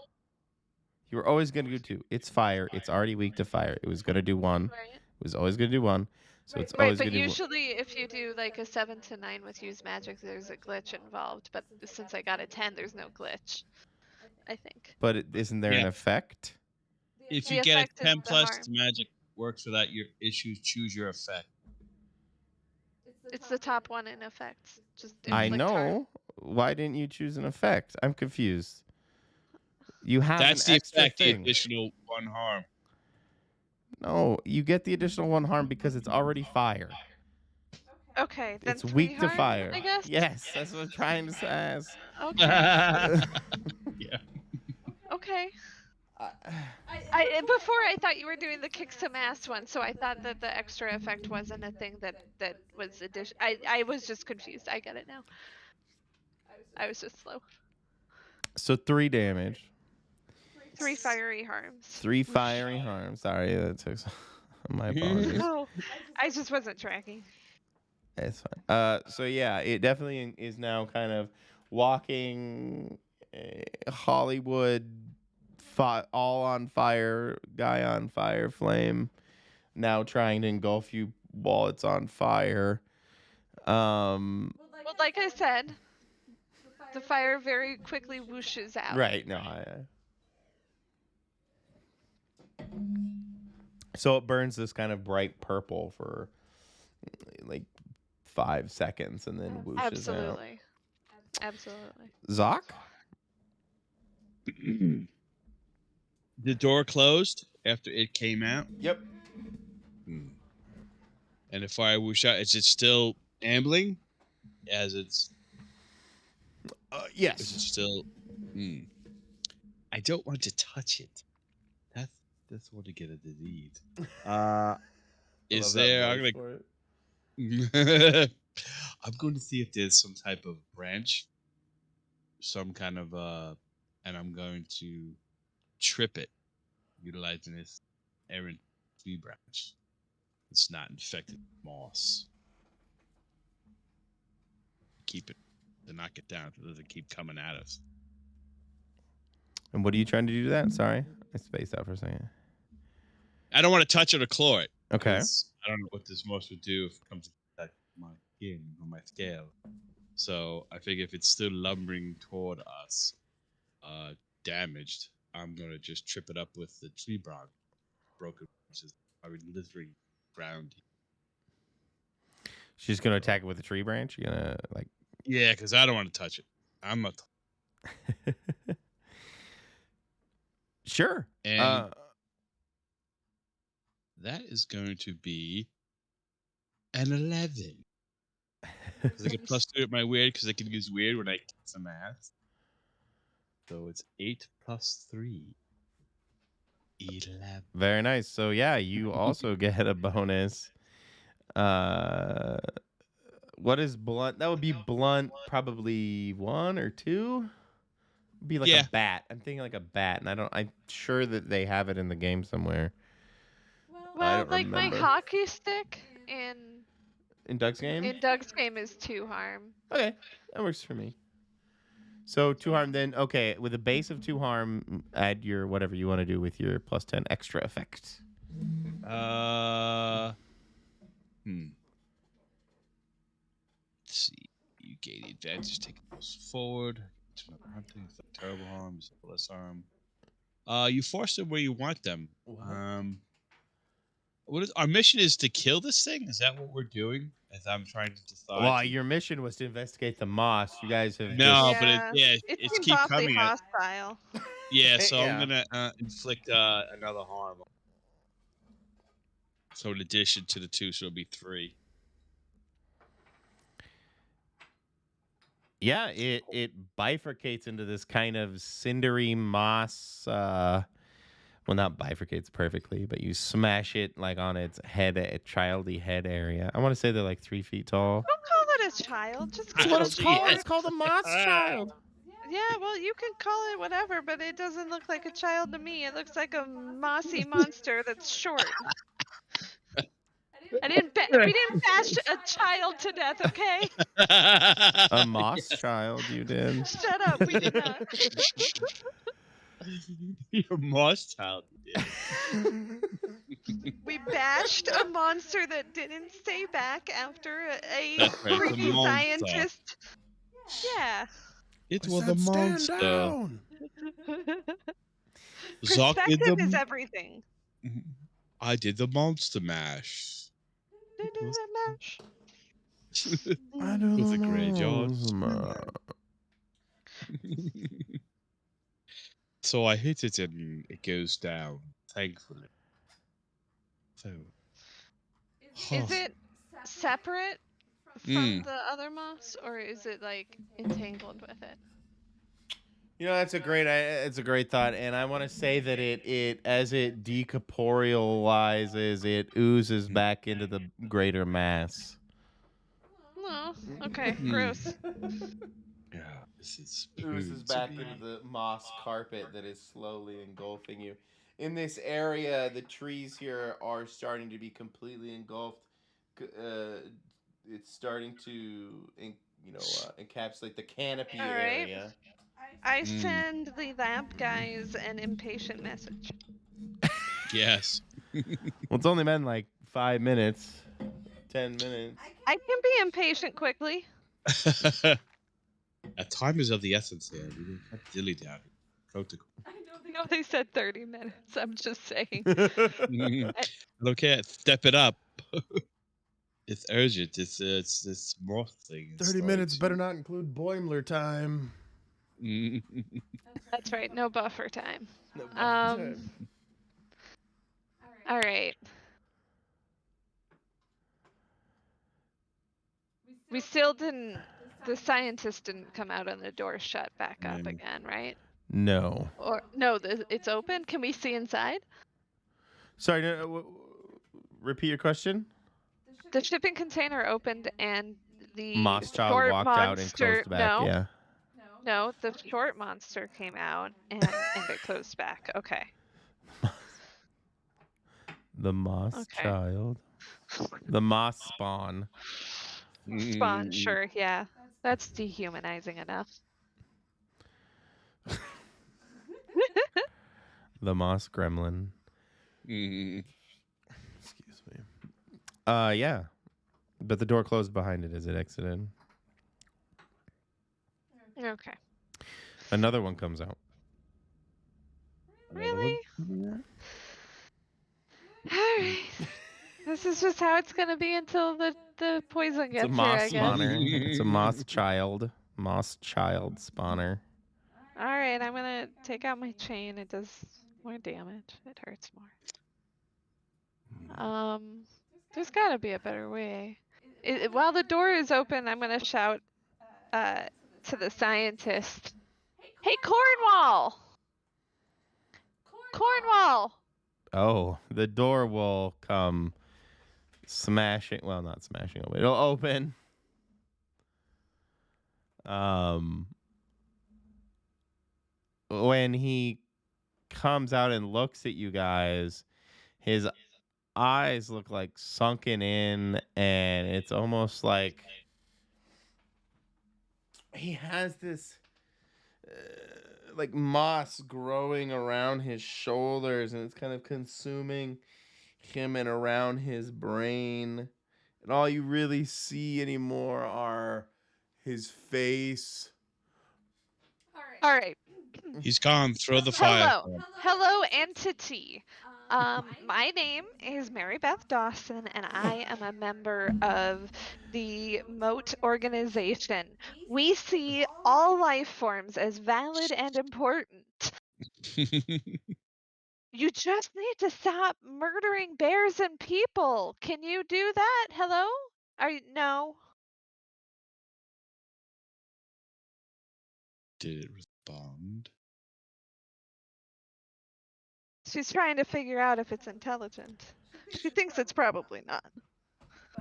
You were always gonna do 2. It's fire. It's already weak to fire. It was gonna do 1. Right. It was always gonna do 1. So it's Right, always but gonna do 1. usually if you do like a 7 to 9 with use magic, there's a glitch involved. But since I got a 10, there's no glitch. I think. But isn't there an Yeah. effect? If The you get a effect is 10 the plus, harm. magic works without your issues. Choose your effect. It's the top one in effects. Just I inflict harm. know. Why didn't you choose an effect? I'm confused. You have That's an the extra effect. The thing. additional 1 harm. No, you get the additional 1 harm because it's already fire. Okay, then It's 3 weak to harm, fire. I guess. Yes, that's what I'm trying to say. Okay. Yeah. Okay. Before I thought you were doing the kick some ass one, so I thought that the extra effect wasn't a thing that was addition. I was just confused. I get it now. I was just slow. So 3 damage. 3 fiery harms. 3 fiery harm. Sorry, that took my apologies. Oh, I just wasn't tracking. It's fine. So yeah, it definitely is now kind of walking Hollywood, all on fire, guy on fire, flame. Now trying to engulf you while it's on fire. Well, like I said, the fire very quickly whooshes out. Right. No. So it burns this kind of bright purple for like 5 seconds and then whooshes out. Absolutely. Absolutely. Zoc? The door closed after it came out. Yep. And the fire whoosh out. Is it still ambling? As it's. Yes. Is it still? I don't want to touch it. That's what to get a disease. Is there? I'm going to see if there's some type of branch, some kind of and I'm going to trip it, utilizing this errant tree branch. It's not infected with moss. Keep it to knock it down so it doesn't keep coming at us. And what are you trying to do to that? Sorry, I spaced out for a second. I don't want to touch it or claw it. Okay. I don't know what this moss would do if it comes to attack my skin or my scale. So I figure if it's still lumbering toward us, damaged, I'm gonna just trip it up with the tree branch, broken branches. I mean, literally ground. She's gonna attack it with a tree branch. You're gonna like. Yeah, because I don't want to touch it. I'm not. Sure. And that is going to be an 11. Because I get +2 at my weird, because I can use weird when I kick some ass. So it's 8 + 3. 11. Very nice. So yeah, you also get a bonus. What is blunt? That would be blunt, probably 1 or 2. Be like a Yeah. bat. I'm thinking like a bat, and I'm sure that they have it in the game somewhere. I Well, don't like my remember. hockey stick In Doug's game? in Doug's game is 2 harm. Okay, that works for me. So 2 harm, then okay. With a base of 2 harm, add your whatever you want to do with your +10 extra effect. Let's see. You gain the advantage, taking those forward. It's not hunting. It's not terrible harm. It's less harm. You force them where you want them. What is our mission? Is to kill this thing? Is that what we're doing? As I'm trying to decide. Well, your mission was to investigate the moss. You guys have No, just... but It it's seems keep awfully coming. hostile. Yeah, so Yeah. I'm gonna inflict another harm. So in addition to the 2, so it'll be 3. Yeah, it bifurcates into this kind of cindery moss. Well, not bifurcates perfectly, but you smash it like on its head, a childy head area. I want to say they're like 3 feet tall. Don't call it a child. Just That's call what it it's a called. bear. It's called a moss child. Yeah, well, you can call it whatever, but it doesn't look like a child to me. It looks like a mossy monster that's short. We didn't bash a child to death, okay? A moss child, you did. Shut up, we did not. You're moss child. We bashed a monster that didn't stay back after a That's right, it's a creepy monster. scientist. Yeah. It was a monster. Down. Zoc did Perspective is the. everything. I did the monster mash. Mash. I do With the a graveyard. moss. So I hit it and it goes down, thankfully. So. Is it separate from the other moss, or is it like entangled with it? You know, it's a great thought, and I want to say that it as it decorporealizes, it oozes back into the greater mass. No. Okay. Gross. Yeah, this is Oozes back into the moss carpet that is slowly engulfing you. In this area, the trees here are starting to be completely engulfed. It's starting to, encapsulate the canopy All right. area. I send the lab guys an impatient message. Yes. Well, it's only been like 5 minutes, 10 minutes. I can be impatient quickly. Time is of the essence here. We don't have dilly dally. Protocol. No, they said 30 minutes. I'm just saying. Okay, step it up. It's urgent. It's this moth thing. 30 minutes better not include Boimler time. That's right. No buffer time. No buffer time. All right. We still didn't. The scientist didn't come out and the door shut back up again, right? No. Or no, it's open. Can we see inside? Sorry, repeat your question. The shipping container opened and the Moss child short walked monster, out and closed back. No, Yeah. no, the short monster came out and it closed back. Okay. The moss child. The moss spawn. Spawn, sure, yeah. That's dehumanizing enough. The moss gremlin. Excuse me. Yeah. But the door closed behind it as it exited. Okay. Another one comes out. Another Really? one? All right. This is just how it's gonna be until the poison It's a gets here, I moss guess. spawner. It's a moss child. Moss child spawner. All right, I'm gonna take out my chain. It does more damage. It hurts more. There's gotta be a better way. While the door is open, I'm gonna shout to the scientist. Hey, Cornwall! Cornwall! Oh, the door will come smashing. Well, not smashing open. It'll open. When he comes out and looks at you guys, his eyes look like sunken in, and it's almost like he has this like moss growing around his shoulders, and it's kind of consuming him and around his brain. And all you really see anymore are his face. All right. He's gone. Throw the fire. Hello, entity. My name is Marybeth Dawson, and I am a member of the Moat organization. We see all life forms as valid and important. You just need to stop murdering bears and people. Can you do that? Hello? No? Did it respond? She's trying to figure out if it's intelligent. She thinks it's probably not.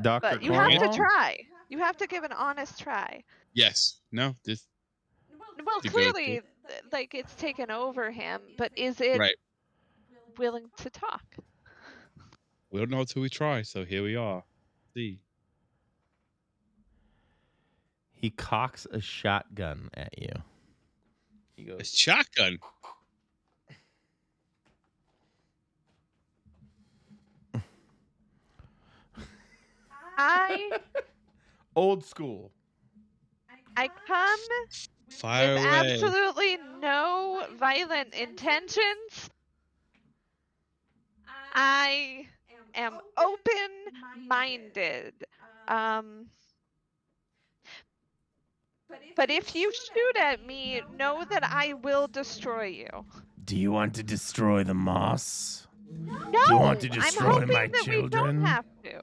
Dr. But you have to Cornwall? try. You have to give an honest try. Yes. No. This. Well, To go clearly, like, it's taken over him, but is it Right. willing to talk? We don't know until we try. So here we are. See. He cocks a shotgun at you. He A goes, shotgun. I old school. come Fire with away. absolutely no violent intentions. I am open-minded. But if you shoot at me, know that I will destroy you. Do you want to destroy the moss? No, Do you want to I'm destroy hoping my that we don't children? have to.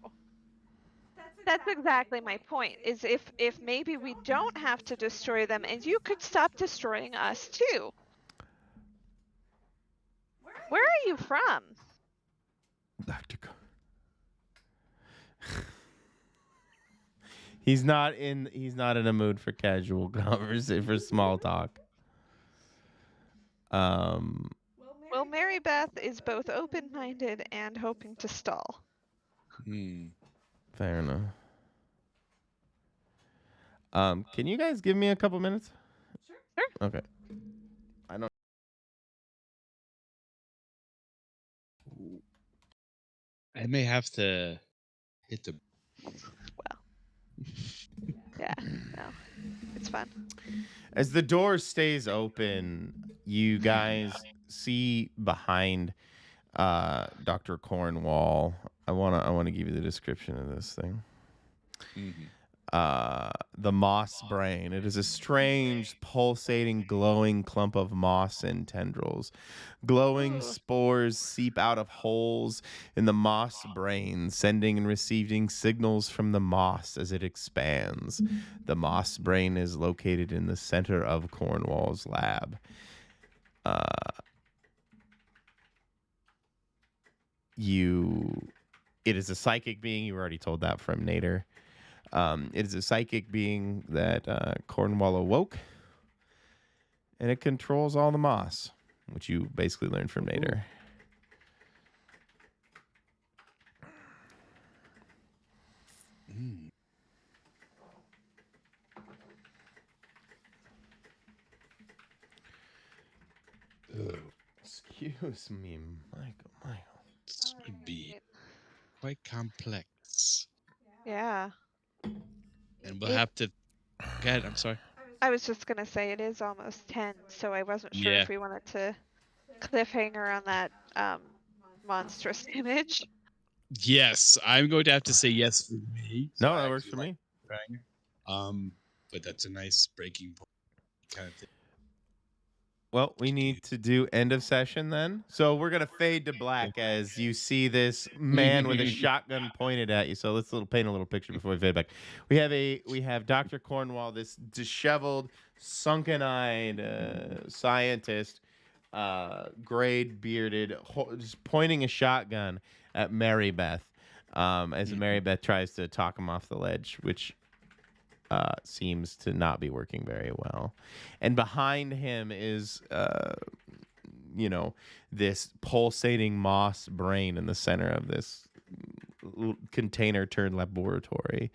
That's exactly my point, is if maybe we don't have to destroy them and you could stop destroying us too. Where are you from? Dr. He's not in a mood for casual conversation, for small talk. Well, Marybeth is both open-minded and hoping to stall. Fair enough. Can you guys give me a couple minutes? Sure. Okay. I don't. I may have to hit the. Well. Yeah. No. It's fun. As the door stays open, you guys see behind Dr. Cornwall. I wanna give you the description of this thing. The moss brain. It is a strange, pulsating, glowing clump of moss and tendrils. Glowing spores seep out of holes in the moss brain, sending and receiving signals from the moss as it expands. The moss brain is located in the center of Cornwall's lab. It is a psychic being. You already told that from Nader. It is a psychic being that Cornwall awoke, and it controls all the moss, which you basically learned from Nader. Excuse me, Michael. This would be quite complex. Yeah. And we'll have to. Go ahead. I'm sorry. I was just gonna say it is almost 10, so I wasn't sure if we wanted to cliffhanger on that monstrous image. Yes, I'm going to have to say yes for me. So No, I that works actually for like me. cliffhanger. But that's a nice breaking point kind of thing. Well, we need to do end of session then. So we're gonna fade to black as you see this man with a shotgun pointed at you. So let's paint a little picture before we fade back. We have Dr. Cornwall, this disheveled, sunken-eyed scientist, grayed bearded, just pointing a shotgun at Marybeth. As Marybeth tries to talk him off the ledge, which seems to not be working very well. And behind him is, this pulsating moss brain in the center of this container turned laboratory.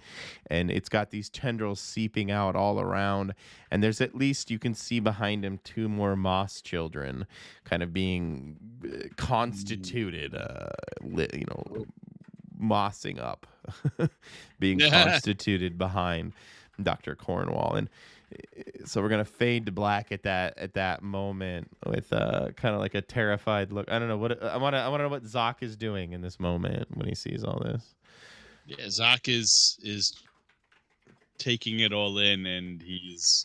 And it's got these tendrils seeping out all around. And there's at least, you can see behind him, 2 more moss children kind of being constituted, mossing up, being constituted behind Dr. Cornwall. And so we're gonna fade to black at that moment with kind of like a terrified look. I don't know what I want to know what Zoc is doing in this moment when he sees all this. Yeah, Zoc is taking it all in, and he's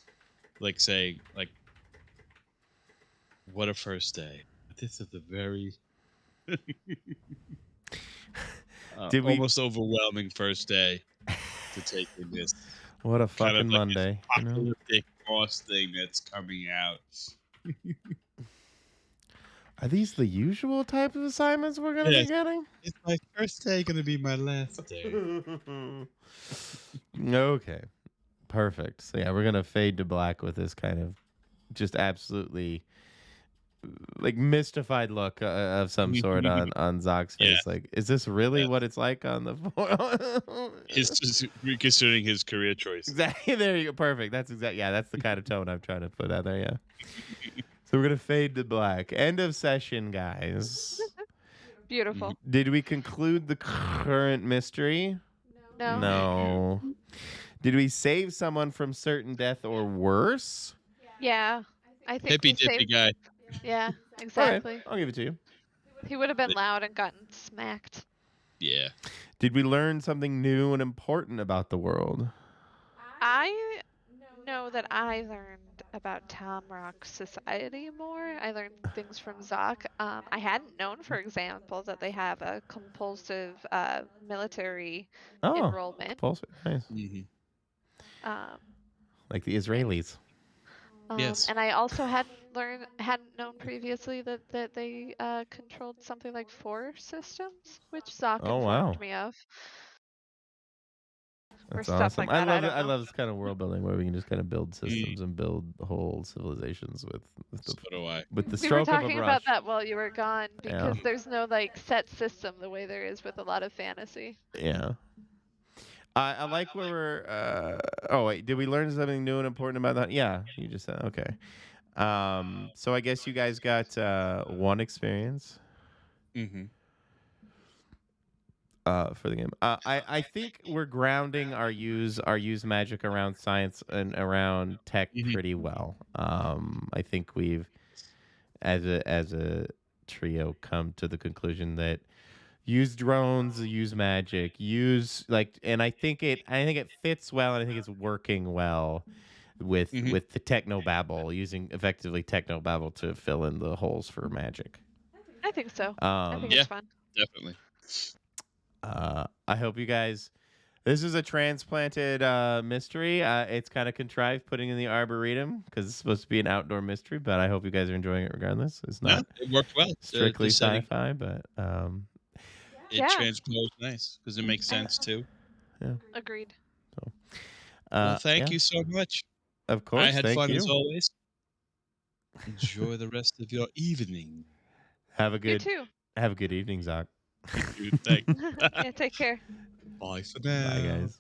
like saying, like, what a first day. This is a very almost overwhelming first day to take in this. What a fucking kind of like Monday, this apocalyptic moss thing that's coming out. Are these the usual type of assignments we're gonna be getting? It's my first day, gonna be my last day. Okay, perfect. So yeah, we're gonna fade to black with this kind of just absolutely like mystified look of some sort on Zoc's face. Yeah. Like, is this really what it's like on the He's just reconsidering his career choice. Exactly. There you go. Perfect. That's exactly. Yeah, that's the kind of tone I'm trying to put out there. Yeah. So we're gonna fade to black. End of session, guys. Beautiful. Did we conclude the current mystery? No. No. Did we save someone from certain death or worse? Yeah. I think Hippy we dippy saved. guy. Yeah, exactly. Okay, I'll give it to you. He would have been loud and gotten smacked. Yeah. Did we learn something new and important about the world? I know that I learned about Tamrock society more. I learned things from Zoc. I hadn't known, for example, that they have a compulsive military enrollment. Compulsory. Nice. Um, Like the Israelis. Yes. And I also hadn't known previously that they controlled something like 4 systems, which Zoc informed me of. That's stuff awesome. like that. I love this kind of world building where we can just kind of build systems and build whole civilizations with the We were stroke of a talking brush. about that while you were gone because there's no like set system the way there is with a lot of fantasy. Yeah. I like where we're. Oh wait, did we learn something new and important about that? Yeah, you just said okay. So I guess you guys got 1 experience. For the game, I think we're grounding our use magic around science and around tech pretty well. I think we've, as a trio, come to the conclusion that use drones, use magic, and I think it fits well, and I think it's working well with the technobabble, using effectively technobabble to fill in the holes for magic. I think so. I think it's fun. Definitely. I hope you guys. This is a transplanted mystery. It's kind of contrived putting in the arboretum because it's supposed to be an outdoor mystery, but I hope you guys are enjoying it regardless. It's not. It worked well. Strictly sci-fi, but it transposed nice because it makes sense too. Yeah. Agreed. So, well, thank you so much. Of course, I had fun as always. Enjoy the rest of your evening. You too. Have a good evening, Zoc. Thanks. Yeah, take care. Bye for now. Bye, guys.